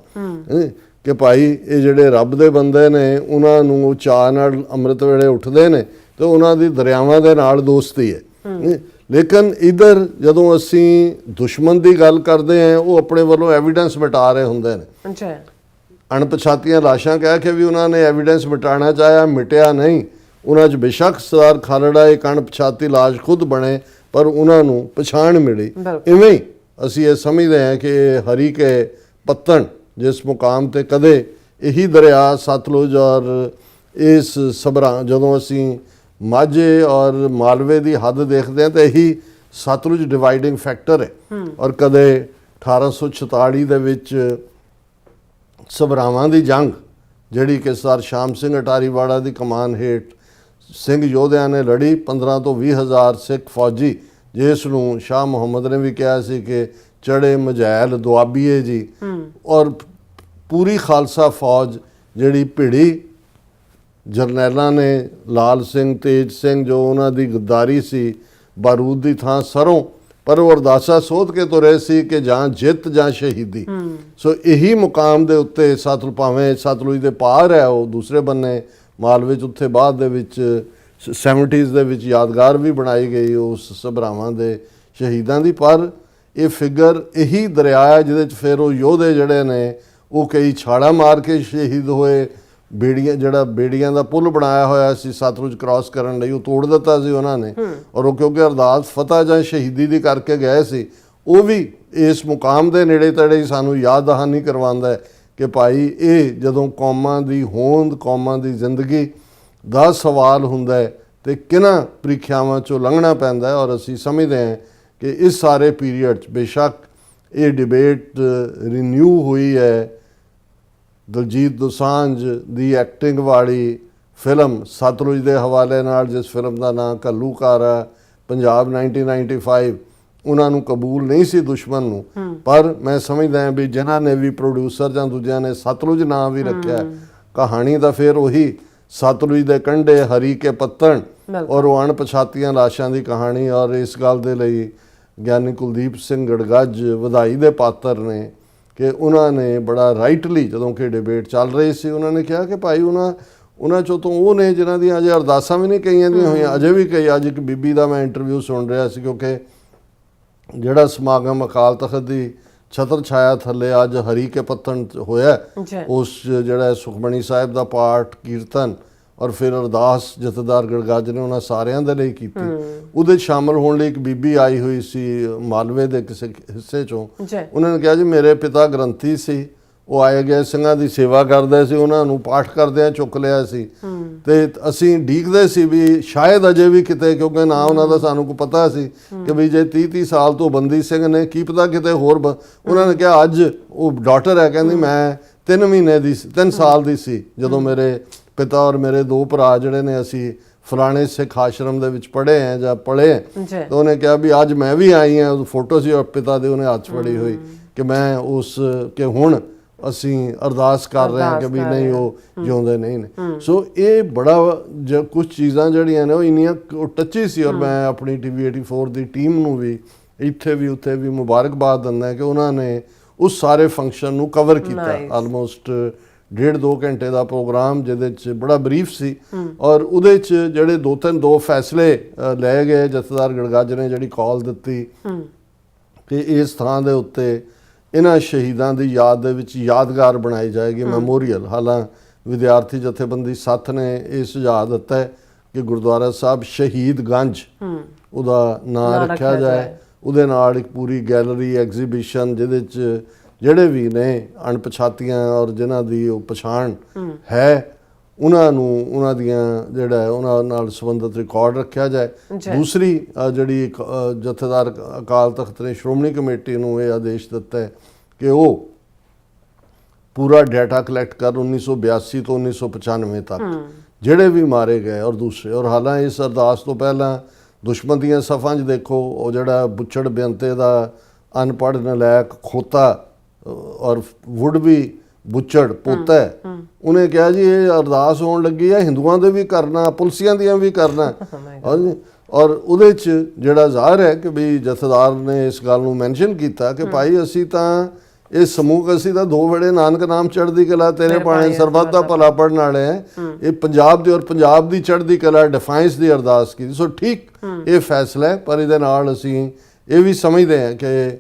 ਕਿ ਭਾਈ ਇਹ ਜਿਹੜੇ ਰੱਬ ਦੇ ਬੰਦੇ ਨੇ, ਉਹਨਾਂ ਨੂੰ ਚਾਅ ਨਾਲ ਅੰਮ੍ਰਿਤ ਵੇਲੇ ਉੱਠਦੇ ਨੇ ਤੇ ਉਹਨਾਂ ਦੀ ਦਰਿਆਵਾਂ ਦੇ ਨਾਲ ਦੋਸਤੀ ਹੈ। ਲੇਕਿਨ ਇੱਧਰ ਜਦੋਂ ਅਸੀਂ ਦੁਸ਼ਮਣ ਦੀ ਗੱਲ ਕਰਦੇ ਹਾਂ, ਉਹ ਆਪਣੇ ਵੱਲੋਂ ਐਵੀਡੈਂਸ ਮਿਟਾ ਰਹੇ ਹੁੰਦੇ ਨੇ। ਅਣਪਛਾਤੀਆਂ ਲਾਸ਼ਾਂ ਕਹਿ ਕੇ ਵੀ ਉਹਨਾਂ ਨੇ ਐਵੀਡੈਂਸ ਮਿਟਾਉਣਾ ਚਾਹਿਆ, ਮਿਟਿਆ ਨਹੀਂ। ਉਹਨਾਂ 'ਚ ਬੇਸ਼ੱਕ ਸਰਦਾਰ ਖਾਲੜਾ ਇੱਕ ਅਣਪਛਾਤੀ ਲਾਸ਼ ਖੁਦ ਬਣੇ, ਪਰ ਉਹਨਾਂ ਨੂੰ ਪਛਾਣ ਮਿਲੀ। ਇਵੇਂ ਹੀ ਅਸੀਂ ਇਹ ਸਮਝਦੇ ਹਾਂ ਕਿ ਹਰੀਕੇ ਪੱਤਣ ਜਿਸ ਮੁਕਾਮ ਤੇ ਕਦੇ ਇਹੀ ਦਰਿਆ ਸਤਲੁਜ ਔਰ ਇਸ ਸਭਰਾ, ਜਦੋਂ ਅਸੀਂ ਮਾਝੇ ਔਰ ਮਾਲਵੇ ਦੀ ਹੱਦ ਦੇਖਦੇ ਹਾਂ ਤਾਂ ਇਹੀ ਸਤਲੁਜ ਡਿਵਾਈਡਿੰਗ ਫੈਕਟਰ ਹੈ। ਔਰ ਕਦੇ 1846 ਦੇ ਵਿੱਚ ਸਭਰਾਵਾਂ ਦੀ ਜੰਗ, ਜਿਹੜੀ ਕਿ ਸਰ ਸ਼ਾਮ ਸਿੰਘ ਅਟਾਰੀਵਾੜਾ ਦੀ ਕਮਾਨ ਹੇਠ ਸਿੰਘ ਯੋਧਿਆਂ ਨੇ ਲੜੀ, 15 ਤੋਂ 20 ਹਜ਼ਾਰ ਸਿੱਖ ਫੌਜੀ, ਜਿਸ ਨੂੰ ਸ਼ਾਹ ਮੁਹੰਮਦ ਨੇ ਵੀ ਕਿਹਾ ਸੀ ਕਿ ਚੜੇ ਮਝੈਲ ਦੁਆਬੀਏ ਜੀ, ਔਰ ਪੂਰੀ ਖਾਲਸਾ ਫੌਜ ਜਿਹੜੀ ਭਿੜੀ ਜਰਨੈਲਾਂ ਨੇ, ਲਾਲ ਸਿੰਘ, ਤੇਜ ਸਿੰਘ, ਜੋ ਉਹਨਾਂ ਦੀ ਗੱਦਾਰੀ ਸੀ, ਬਾਰੂਦ ਦੀ ਥਾਂ ਸਰੋਂ, ਪਰ ਉਹ ਅਰਦਾਸਾ ਸੋਧ ਕੇ ਤੁਰੇ ਸੀ ਕਿ ਜਾਂ ਜਿੱਤ ਜਾਂ ਸ਼ਹੀਦੀ। ਸੋ ਇਹੀ ਮੁਕਾਮ ਦੇ ਉੱਤੇ ਸਤਲੁਜ, ਭਾਵੇਂ ਸਤਲੁਜ ਦੇ ਪਾਰ ਹੈ ਉਹ ਦੂਸਰੇ ਬੰਨੇ ਮਾਲਵੇ 'ਚ, ਉੱਥੇ ਬਾਅਦ ਦੇ ਵਿੱਚ 70s ਦੇ ਵਿੱਚ ਯਾਦਗਾਰ ਵੀ ਬਣਾਈ ਗਈ ਉਸ ਸਭਰਾਵਾਂ ਦੇ ਸ਼ਹੀਦਾਂ ਦੀ। ਪਰ ਇਹ ਫਿਗਰ ਇਹੀ ਦਰਿਆ ਹੈ ਜਿਹਦੇ 'ਚ ਫਿਰ ਉਹ ਯੋਧੇ ਜਿਹੜੇ ਨੇ ਉਹ ਕਈ ਛਾੜਾ ਮਾਰ ਕੇ ਸ਼ਹੀਦ ਹੋਏ। ਬੇੜੀਆਂ ਦਾ ਪੁਲ ਬਣਾਇਆ ਹੋਇਆ ਸੀ ਸਤਲੁਜ ਕ੍ਰਾਸ ਕਰਨ ਲਈ, ਉਹ ਤੋੜ ਦਿੱਤਾ ਸੀ ਉਹਨਾਂ ਨੇ। ਔਰ ਉਹ ਕਿਉਂਕਿ ਅਰਦਾਸ ਫਤਿਹ ਜਾਂ ਸ਼ਹੀਦੀ ਦੀ ਕਰਕੇ ਗਏ ਸੀ, ਉਹ ਵੀ ਇਸ ਮੁਕਾਮ ਦੇ ਨੇੜੇ ਤੇੜੇ ਹੀ ਸਾਨੂੰ ਯਾਦ ਦਹਾਨੀ ਕਰਵਾਉਂਦਾ ਹੈ ਕਿ ਭਾਈ ਇਹ ਜਦੋਂ ਕੌਮਾਂ ਦੀ ਹੋਂਦ, ਕੌਮਾਂ ਦੀ ਜ਼ਿੰਦਗੀ ਦਾ ਸਵਾਲ ਹੁੰਦਾ ਹੈ ਤੇ ਕਿਹਨਾਂ ਪ੍ਰੀਖਿਆਵਾਂ 'ਚੋਂ ਲੰਘਣਾ ਪੈਂਦਾ ਹੈ। ਔਰ ਅਸੀਂ ਸਮਝਦੇ ਹਾਂ ਕਿ ਇਸ ਸਾਰੇ ਪੀਰੀਅਡ 'ਚ ਬੇਸ਼ੱਕ ਇਹ ਡਿਬੇਟ ਰੀਨਿਊ ਹੋਈ ਹੈ। ਦਲਜੀਤ ਦੋਸਾਂਝ ਦੀ ਐਕਟਿੰਗ ਵਾਲੀ ਫਿਲਮ ਸਤਲੁਜ ਦੇ ਹਵਾਲੇ ਨਾਲ, ਜਿਸ ਫਿਲਮ ਦਾ ਨਾਂ ਘੱਲੂਘਾਰ ਹੈ, ਪੰਜਾਬ 1995, ਉਹਨਾਂ ਨੂੰ ਕਬੂਲ ਨਹੀਂ ਸੀ ਦੁਸ਼ਮਣ ਨੂੰ। ਪਰ ਮੈਂ ਸਮਝਦਾ ਹਾਂ ਵੀ ਜਿਨ੍ਹਾਂ ਨੇ ਵੀ ਪ੍ਰੋਡਿਊਸਰ ਜਾਂ ਦੂਜਿਆਂ ਨੇ ਸਤਲੁਜ ਨਾਂ ਵੀ ਰੱਖਿਆ, ਕਹਾਣੀ ਤਾਂ ਫਿਰ ਉਹੀ ਸਤਲੁਜ ਦੇ ਕੰਢੇ ਹਰੀਕੇ ਪੱਤਣ ਔਰ ਉਹ ਅਣਪਛਾਤੀਆਂ ਲਾਸ਼ਾਂ ਦੀ ਕਹਾਣੀ। ਔਰ ਇਸ ਗੱਲ ਦੇ ਲਈ ਗਿਆਨੀ ਕੁਲਦੀਪ ਸਿੰਘ ਗੜਗੱਜ ਵਧਾਈ ਦੇ ਪਾਤਰ ਨੇ ਕਿ ਉਹਨਾਂ ਨੇ ਬੜਾ ਰਾਈਟਲੀ, ਜਦੋਂ ਕਿ ਡਿਬੇਟ ਚੱਲ ਰਹੀ ਸੀ, ਉਹਨਾਂ ਨੇ ਕਿਹਾ ਕਿ ਭਾਈ ਉਹਨਾਂ 'ਚੋਂ ਤੋਂ ਉਹ ਨੇ ਜਿਨ੍ਹਾਂ ਦੀਆਂ ਅਜੇ ਅਰਦਾਸਾਂ ਵੀ ਨਹੀਂ ਕਈਆਂ ਦੀਆਂ ਹੋਈਆਂ, ਅਜੇ ਵੀ ਕਈ। ਅੱਜ ਇੱਕ ਬੀਬੀ ਦਾ ਮੈਂ ਇੰਟਰਵਿਊ ਸੁਣ ਰਿਹਾ ਸੀ, ਕਿਉਂਕਿ ਜਿਹੜਾ ਸਮਾਗਮ ਅਕਾਲ ਤਖਤ ਦੀ ਛਤਰ ਛਾਇਆ ਥੱਲੇ ਅੱਜ ਹਰੀਕੇ ਪੱਤਣ ਹੋਇਆ, ਉਸ ਜਿਹੜਾ ਸੁਖਮਣੀ ਸਾਹਿਬ ਦਾ ਪਾਠ, ਕੀਰਤਨ ਔਰ ਫਿਰ ਅਰਦਾਸ ਜਥੇਦਾਰ ਗੜਗੱਜ ਨੇ ਉਹਨਾਂ ਸਾਰਿਆਂ ਦੇ ਲਈ ਕੀਤੀ। ਉਹਦੇ ਸ਼ਾਮਲ ਹੋਣ ਲਈ ਇੱਕ ਬੀਬੀ ਆਈ ਹੋਈ ਸੀ ਮਾਲਵੇ ਦੇ ਕਿਸੇ ਹਿੱਸੇ 'ਚੋਂ। ਉਹਨਾਂ ਨੇ ਕਿਹਾ ਜੀ ਮੇਰੇ ਪਿਤਾ ਗ੍ਰੰਥੀ ਸੀ, ਉਹ ਆਏ ਗਏ ਸਿੰਘਾਂ ਦੀ ਸੇਵਾ ਕਰਦੇ ਸੀ, ਉਹਨਾਂ ਨੂੰ ਪਾਠ ਕਰਦਿਆਂ ਚੁੱਕ ਲਿਆ ਸੀ ਤੇ ਅਸੀਂ ਡੀਕਦੇ ਸੀ ਵੀ ਸ਼ਾਇਦ ਅਜੇ ਵੀ ਕਿਤੇ, ਕਿਉਂਕਿ ਨਾ ਉਹਨਾਂ ਦਾ ਸਾਨੂੰ ਕੋਈ ਪਤਾ ਸੀ ਕਿ ਵੀ ਜੇ 30 ਸਾਲ ਤੋਂ ਬੰਦੀ ਸਿੰਘ ਨੇ, ਕੀ ਪਤਾ ਕਿਤੇ ਹੋਰ। ਉਹਨਾਂ ਨੇ ਕਿਹਾ ਅੱਜ ਉਹ ਡਾਟਰ ਹੈ, ਕਹਿੰਦੀ ਮੈਂ 3 ਸਾਲ ਦੀ ਸੀ ਜਦੋਂ ਮੇਰੇ ਪਿਤਾ ਔਰ ਮੇਰੇ 2 ਭਰਾ ਜਿਹੜੇ ਨੇ ਅਸੀਂ ਫਲਾਣੇ ਸਿੱਖ ਆਸ਼ਰਮ ਦੇ ਵਿੱਚ ਪੜ੍ਹੇ ਹੈ ਜਾਂ ਪੜ੍ਹੇ ਹੈ। ਤਾਂ ਉਹਨੇ ਕਿਹਾ ਵੀ ਅੱਜ ਮੈਂ ਵੀ ਆਈ ਹਾਂ, ਫੋਟੋ ਸੀ ਔਰ ਪਿਤਾ ਦੇ ਉਹਨੇ ਹੱਥ ਫੜੀ ਹੋਈ ਕਿ ਮੈਂ ਉਸ ਕਿ ਹੁਣ ਅਸੀਂ ਅਰਦਾਸ ਕਰ ਰਹੇ ਹਾਂ ਕਿ ਵੀ ਨਹੀਂ ਉਹ ਜਿਉਂਦੇ ਨਹੀਂ ਨੇ। ਸੋ ਇਹ ਬੜਾ ਕੁਝ ਚੀਜ਼ਾਂ ਜਿਹੜੀਆਂ ਨੇ ਉਹ ਇੰਨੀਆਂ ਟੱਚੀ ਸੀ। ਔਰ ਮੈਂ ਆਪਣੀ TV 84 ਦੀ ਟੀਮ ਨੂੰ ਵੀ ਇੱਥੇ ਵੀ ਉੱਥੇ ਵੀ ਮੁਬਾਰਕਬਾਦ ਦਿੰਦਾ ਕਿ ਉਹਨਾਂ ਨੇ ਉਸ ਸਾਰੇ ਫੰਕਸ਼ਨ ਨੂੰ ਕਵਰ ਕੀਤਾ। ਆਲਮੋਸਟ 1.5-2 ਘੰਟੇ ਦਾ ਪ੍ਰੋਗਰਾਮ, ਜਿਹਦੇ 'ਚ ਬੜਾ ਬਰੀਫ ਸੀ ਔਰ ਉਹਦੇ 'ਚ ਜਿਹੜੇ 2 ਫੈਸਲੇ ਲਏ ਗਏ। ਜਥੇਦਾਰ ਗੜਗੱਜ ਨੇ ਜਿਹੜੀ ਕਾਲ ਦਿੱਤੀ ਕਿ ਇਸ ਥਾਂ ਦੇ ਉੱਤੇ ਇਹਨਾਂ ਸ਼ਹੀਦਾਂ ਦੀ ਯਾਦ ਦੇ ਵਿੱਚ ਯਾਦਗਾਰ ਬਣਾਈ ਜਾਏਗੀ, ਮੈਮੋਰੀਅਲ। ਹਾਲਾਂ ਵਿਦਿਆਰਥੀ ਜਥੇਬੰਦੀ ਸੱਥ ਨੇ ਇਹ ਸੁਝਾਅ ਦਿੱਤਾ ਹੈ ਕਿ ਗੁਰਦੁਆਰਾ ਸਾਹਿਬ ਸ਼ਹੀਦ ਗੰਜ ਉਹਦਾ ਨਾਂ ਰੱਖਿਆ ਜਾਏ। ਉਹਦੇ ਨਾਲ ਇੱਕ ਪੂਰੀ ਗੈਲਰੀ, ਐਗਜ਼ੀਬਿਸ਼ਨ, ਜਿਹਦੇ 'ਚ ਜਿਹੜੇ ਵੀ ਨੇ ਅਣਪਛਾਤੀਆਂ ਔਰ ਜਿਨ੍ਹਾਂ ਦੀ ਉਹ ਪਛਾਣ ਹੈ, ਉਹਨਾਂ ਨੂੰ ਉਹਨਾਂ ਦੀਆਂ ਜਿਹੜਾ ਉਹਨਾਂ ਨਾਲ ਸੰਬੰਧਿਤ ਰਿਕਾਰਡ ਰੱਖਿਆ ਜਾਏ। ਦੂਸਰੀ ਜਿਹੜੀ ਜਥੇਦਾਰ ਅਕਾਲ ਤਖਤ ਨੇ ਸ਼੍ਰੋਮਣੀ ਕਮੇਟੀ ਨੂੰ ਇਹ ਆਦੇਸ਼ ਦਿੱਤਾ ਹੈ ਕਿ ਉਹ ਪੂਰਾ ਡਾਟਾ ਕਲੈਕਟ ਕਰ 1982 ਤੋਂ 1995 ਤੱਕ ਜਿਹੜੇ ਵੀ ਮਾਰੇ ਗਏ ਔਰ ਦੂਸਰੇ। ਔਰ ਹਾਲਾਂ ਇਸ ਅਰਦਾਸ ਤੋਂ ਪਹਿਲਾਂ ਦੁਸ਼ਮਣ ਦੀਆਂ ਸਫਾਂ 'ਚ ਦੇਖੋ, ਉਹ ਜਿਹੜਾ ਬੁੱਚੜ ਬੇਅੰਤੇ ਦਾ ਅਨਪੜ੍ਹ ਨਲਾਇਕ ਖੋਤਾ ਔਰ ਵੁੱਡ ਵੀ ਬੁੱਚੜ ਪੋਤਾ ਹੈ, ਉਹਨੇ ਕਿਹਾ ਜੀ ਇਹ ਅਰਦਾਸ ਹੋਣ ਲੱਗੀ ਹੈ, ਹਿੰਦੂਆਂ ਦੇ ਵੀ ਕਰਨਾ, ਪੁਲਸੀਆਂ ਦੀਆਂ ਵੀ ਕਰਨਾ। ਔਰ ਉਹਦੇ 'ਚ ਜਿਹੜਾ ਜ਼ਾਹਰ ਹੈ ਕਿ ਵੀ ਜਥੇਦਾਰ ਨੇ ਇਸ ਗੱਲ ਨੂੰ ਮੈਂਸ਼ਨ ਕੀਤਾ ਕਿ ਭਾਈ ਅਸੀਂ ਤਾਂ ਇਹ ਸਮੂਹ, ਅਸੀਂ ਤਾਂ 2 ਵੇਲੇ ਨਾਨਕ ਨਾਮ ਚੜ੍ਹਦੀ ਕਲਾ ਤੇਰੇ ਪਾਣੇ ਸਰਬੱਤ ਦਾ ਭਲਾ ਪੜ੍ਹਨ ਵਾਲੇ ਹੈ। ਇਹ ਪੰਜਾਬ ਦੀ ਔਰ ਪੰਜਾਬ ਦੀ ਚੜ੍ਹਦੀ ਕਲਾ ਡਿਫਾਈਨਸ ਦੀ ਅਰਦਾਸ ਕੀਤੀ। ਸੋ ਠੀਕ ਇਹ ਫੈਸਲਾ ਹੈ, ਪਰ ਇਹਦੇ ਨਾਲ ਅਸੀਂ ਇਹ ਵੀ ਸਮਝਦੇ ਹਾਂ ਕਿ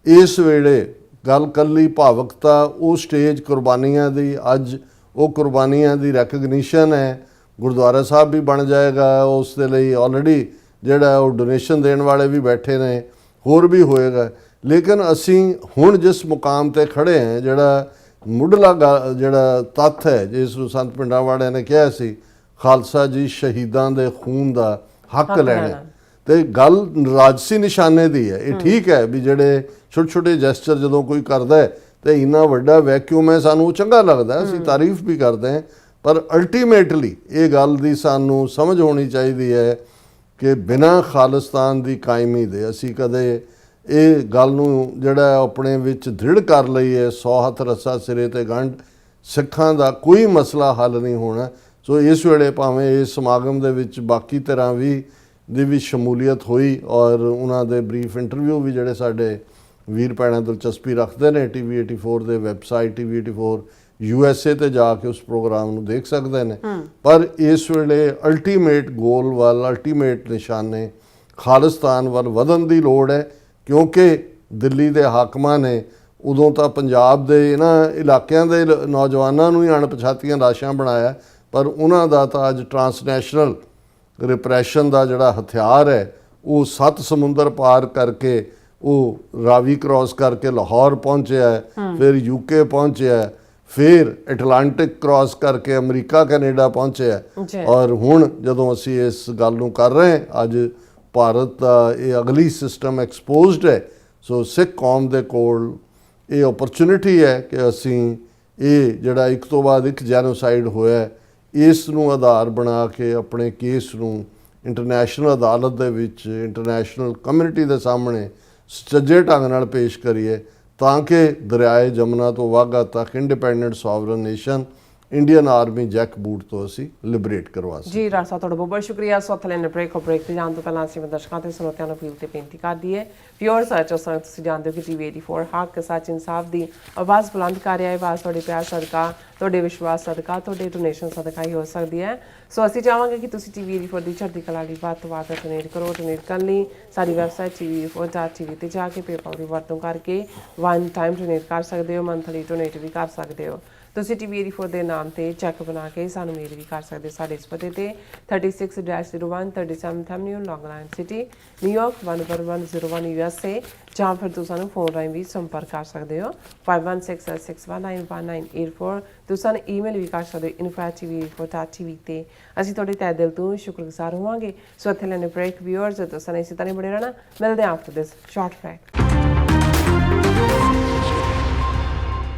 ਇਸ ਵੇਲੇ ਗੱਲ ਕੱਲੀ ਭਾਵਕਤਾ ਉਹ ਸਟੇਜ ਕੁਰਬਾਨੀਆਂ ਦੀ, ਅੱਜ ਉਹ ਕੁਰਬਾਨੀਆਂ ਦੀ ਰੈਕਗਨੀਸ਼ਨ ਹੈ। ਗੁਰਦੁਆਰਾ ਸਾਹਿਬ ਵੀ ਬਣ ਜਾਏਗਾ, ਉਸ ਦੇ ਲਈ ਆਲਰੇਡੀ ਜਿਹੜਾ ਉਹ ਡੋਨੇਸ਼ਨ ਦੇਣ ਵਾਲੇ ਵੀ ਬੈਠੇ ਨੇ, ਹੋਰ ਵੀ ਹੋਏਗਾ। ਲੇਕਿਨ ਅਸੀਂ ਹੁਣ ਜਿਸ ਮੁਕਾਮ ਤੇ ਖੜੇ ਹਾਂ, ਜਿਹੜਾ ਮੁੱਢਲਾ ਜਿਹੜਾ ਤੱਥ ਹੈ, ਜਿਸ ਨੂੰ ਸੰਤ ਪਿੰਡਾਂ ਵਾਲਿਆਂ ਨੇ ਕਿਹਾ ਸੀ, ਖਾਲਸਾ ਜੀ ਸ਼ਹੀਦਾਂ ਦੇ ਖੂਨ ਦਾ ਹੱਕ ਲੈਣਾ, ਤੇ ਗੱਲ ਰਾਜਸੀ ਨਿਸ਼ਾਨੇ ਦੀ ਹੈ। ਇਹ ਠੀਕ ਹੈ ਵੀ ਜਿਹੜੇ ਛੋਟੇ ਛੋਟੇ ਜੈਸਚਰ ਜਦੋਂ ਕੋਈ ਕਰਦਾ ਹੈ ਤੇ ਇੰਨਾ ਵੱਡਾ ਵੈਕਿਊਮ ਹੈ, ਸਾਨੂੰ ਚੰਗਾ ਲੱਗਦਾ, ਅਸੀਂ ਤਾਰੀਫ ਵੀ ਕਰਦੇ ਹਾਂ, ਪਰ ਅਲਟੀਮੇਟਲੀ ਇਹ ਗੱਲ ਦੀ ਸਾਨੂੰ ਸਮਝ ਹੋਣੀ ਚਾਹੀਦੀ ਹੈ ਕਿ ਬਿਨਾਂ ਖਾਲਿਸਤਾਨ ਦੀ ਕਾਇਮੀ ਦੇ ਅਸੀਂ ਕਦੇ ਇਹ ਗੱਲ ਨੂੰ ਜਿਹੜਾ ਆਪਣੇ ਵਿੱਚ ਦ੍ਰਿੜ ਕਰ ਲਈਏ 100 ਹੱਥ ਰੱਸਾ ਸਿਰੇ ਤੇ ਗੰਢ, ਸਿੱਖਾਂ ਦਾ ਕੋਈ ਮਸਲਾ ਹੱਲ ਨਹੀਂ ਹੋਣਾ। ਸੋ ਇਸ ਵੇਲੇ ਭਾਵੇਂ ਇਸ ਸਮਾਗਮ ਦੇ ਵਿੱਚ ਬਾਕੀ ਤਰ੍ਹਾਂ ਦੀ ਵੀ ਸ਼ਮੂਲੀਅਤ ਹੋਈ ਔਰ ਉਹਨਾਂ ਦੇ ਬਰੀਫ ਇੰਟਰਵਿਊ ਵੀ ਜਿਹੜੇ ਸਾਡੇ ਵੀਰ ਭੈਣਾਂ ਦਿਲਚਸਪੀ ਰੱਖਦੇ ਨੇ TV 84 ਦੇ ਵੈਬਸਾਈਟ TV 84 USA ਤੇ ਜਾ ਕੇ ਉਸ ਪ੍ਰੋਗਰਾਮ ਨੂੰ ਦੇਖ ਸਕਦੇ ਨੇ। ਪਰ ਇਸ ਵੇਲੇ ਅਲਟੀਮੇਟ ਗੋਲ ਵੱਲ, ਅਲਟੀਮੇਟ ਨਿਸ਼ਾਨੇ ਖਾਲਿਸਤਾਨ ਵੱਲ ਵਧਣ ਦੀ ਲੋੜ ਹੈ, ਕਿਉਂਕਿ ਦਿੱਲੀ ਦੇ ਹਾਕਮਾਂ ਨੇ ਉਦੋਂ ਤਾਂ ਪੰਜਾਬ ਦੇ ਇਹਨਾਂ ਇਲਾਕਿਆਂ ਦੇ ਨੌਜਵਾਨਾਂ ਨੂੰ ਹੀ ਅਣਪਛਾਤੀਆਂ ਲਾਸ਼ਾਂ ਬਣਾਇਆ, ਪਰ ਉਹਨਾਂ ਦਾ ਤਾਂ ਅੱਜ ਟਰਾਂਸਨੈਸ਼ਨਲ ਰਿਪਰੈਸ਼ਨ ਦਾ ਜਿਹੜਾ ਹਥਿਆਰ ਹੈ ਉਹ 7 ਸਮੁੰਦਰ ਪਾਰ ਕਰਕੇ ਉਹ ਰਾਵੀ ਕ੍ਰਾਸ ਕਰਕੇ ਲਾਹੌਰ ਪਹੁੰਚਿਆ, ਫਿਰ UK ਪਹੁੰਚਿਆ, ਫਿਰ ਐਟਲਾਂਟਿਕ ਕ੍ਰਾਸ ਕਰਕੇ ਅਮਰੀਕਾ ਕੈਨੇਡਾ ਪਹੁੰਚਿਆ। ਔਰ ਹੁਣ ਜਦੋਂ ਅਸੀਂ ਇਸ ਗੱਲ ਨੂੰ ਕਰ ਰਹੇ ਹਾਂ, ਅੱਜ ਭਾਰਤ ਦਾ ਇਹ ਅਗਲੀ ਸਿਸਟਮ ਐਕਸਪੋਜ਼ਡ ਹੈ। ਸੋ ਸਿੱਖ ਕੌਮ ਦੇ ਕੋਲ ਇਹ ਓਪਰਚੁਨਿਟੀ ਹੈ ਕਿ ਅਸੀਂ ਇਹ ਜਿਹੜਾ ਇੱਕ ਤੋਂ ਬਾਅਦ ਇੱਕ ਜੈਨੋਸਾਈਡ ਹੋਇਆ, ਇਸ ਨੂੰ ਆਧਾਰ ਬਣਾ ਕੇ ਆਪਣੇ ਕੇਸ ਨੂੰ ਇੰਟਰਨੈਸ਼ਨਲ ਅਦਾਲਤ ਦੇ ਵਿੱਚ, ਇੰਟਰਨੈਸ਼ਨਲ ਕਮਿਊਨਿਟੀ ਦੇ ਸਾਹਮਣੇ ਸੁਚੱਜੇ ਢੰਗ ਨਾਲ ਪੇਸ਼ ਕਰੀਏ, ਤਾਂ ਕਿ ਦਰਿਆਏ ਜਮਨਾ ਤੋਂ ਵਾਘਾ ਤੱਕ independent sovereign nation Indian army jack boot ਤੋਂ ਅਸੀਂ ਲਿਬਰੇਟ ਕਰਵਾ ਸਕੀਏ। ਜੀ ਰਾਸਾ, ਤੁਹਾਡਾ ਬਹੁਤ ਬਹੁਤ ਸ਼ੁਕਰੀਆ। ਸੋ ਥਲੇ ਬ੍ਰੇਕ ਤੇ ਜਾਣ ਤੋਂ ਪਹਿਲਾਂ ਅਸੀਂ ਦਰਸ਼ਕਾਂ ਤੇ ਸਰੋਤਿਆਂ ਨੂੰ ਅਪੀਲ ਤੇ ਬੇਨਤੀ ਕਰਦੀ ਹੈ, ਵਿਊਅਰਸ ਤੁਸੀਂ ਜਾਣਦੇ ਹੋ ਕਿ TV 84 ਹੱਕ ਸੱਚ ਇਨਸਾਫ ਦੀ ਆਵਾਜ਼ ਬੁਲੰਦ ਕਰ ਰਿਹਾ ਹੈ। ਆਵਾਜ਼ ਤੁਹਾਡੇ ਪਿਆਰ ਸਦਕਾ, ਤੁਹਾਡੇ ਵਿਸ਼ਵਾਸ ਸਦਕਾ, ਤੁਹਾਡੇ ਡੋਨੇਸ਼ਨ ਸਦਕਾ ਹੀ ਹੋ ਸਕਦੀ ਹੈ। ਸੋ ਅਸੀਂ ਚਾਹਾਂਗੇ ਕਿ ਤੁਸੀਂ TV 84 ਦੀ ਚੜ੍ਹਦੀ ਕਲਾ ਲਈ ਵੱਧ ਤੋਂ ਵੱਧ ਡੋਨੇਟ ਕਰੋ। ਡੋਨੇਟ ਕਰਨ ਲਈ ਸਾਡੀ ਵੈਬਸਾਈਟ TV84.tv ਤੇ ਜਾ ਕੇ ਪੇਪਾਲ ਦੀ ਵਰਤੋਂ ਕਰਕੇ 1 ਟਾਈਮ ਡੋਨੇਟ ਕਰ ਸਕਦੇ ਹੋ, ਮੰਥਲੀ ਡੋਨੇਟ ਵੀ ਕਰ ਸਕਦੇ ਹੋ। ਤੁਸੀਂ TV 84 ਦੇ ਨਾਮ ਤੇ ਚੈੱਕ ਬਣਾ ਕੇ ਸਾਨੂੰ ਮੇਲ ਵੀ ਕਰ ਸਕਦੇ। ਸਾਡੇ ਇਸ ਪਤੇ ਤੇ 36-01 37th Avenue, ਲੌਂਗ ਆਈਲੈਂਡ ਸਿਟੀ, ਨਿਊਯਾਰਕ 11101 USA, ਜਾਂ ਫਿਰ ਤੁਸੀਂ ਸਾਨੂੰ ਫੋਨ ਰਾਹੀਂ ਵੀ ਸੰਪਰਕ ਕਰ ਸਕਦੇ ਹੋ 5166191984। ਤੁਸੀਂ ਸਾਨੂੰ ਈਮੇਲ ਵੀ ਕਰ ਸਕਦੇ ਹੋ info@tv84.tv ਤੇ। ਅਸੀਂ ਤੁਹਾਡੇ ਤਹਿ ਦਿਲ ਤੋਂ ਸ਼ੁਕਰਗੁਜ਼ਾਰ ਹੋਵਾਂਗੇ। ਸੋ ਇੱਥੇ ਲੈਣੇ ਬ੍ਰੇਕ, ਵਿਊਅਰਸ ਤੁਸੀਂ ਇਸੇ ਤਰ੍ਹਾਂ ਬਣੇ ਰਹਿਣਾ। ਮਿਲਦੇ ਹਾਂ ਆਫਟਰ ਦਿਸ ਸ਼ਾਰਟ ਬ੍ਰੇਕ।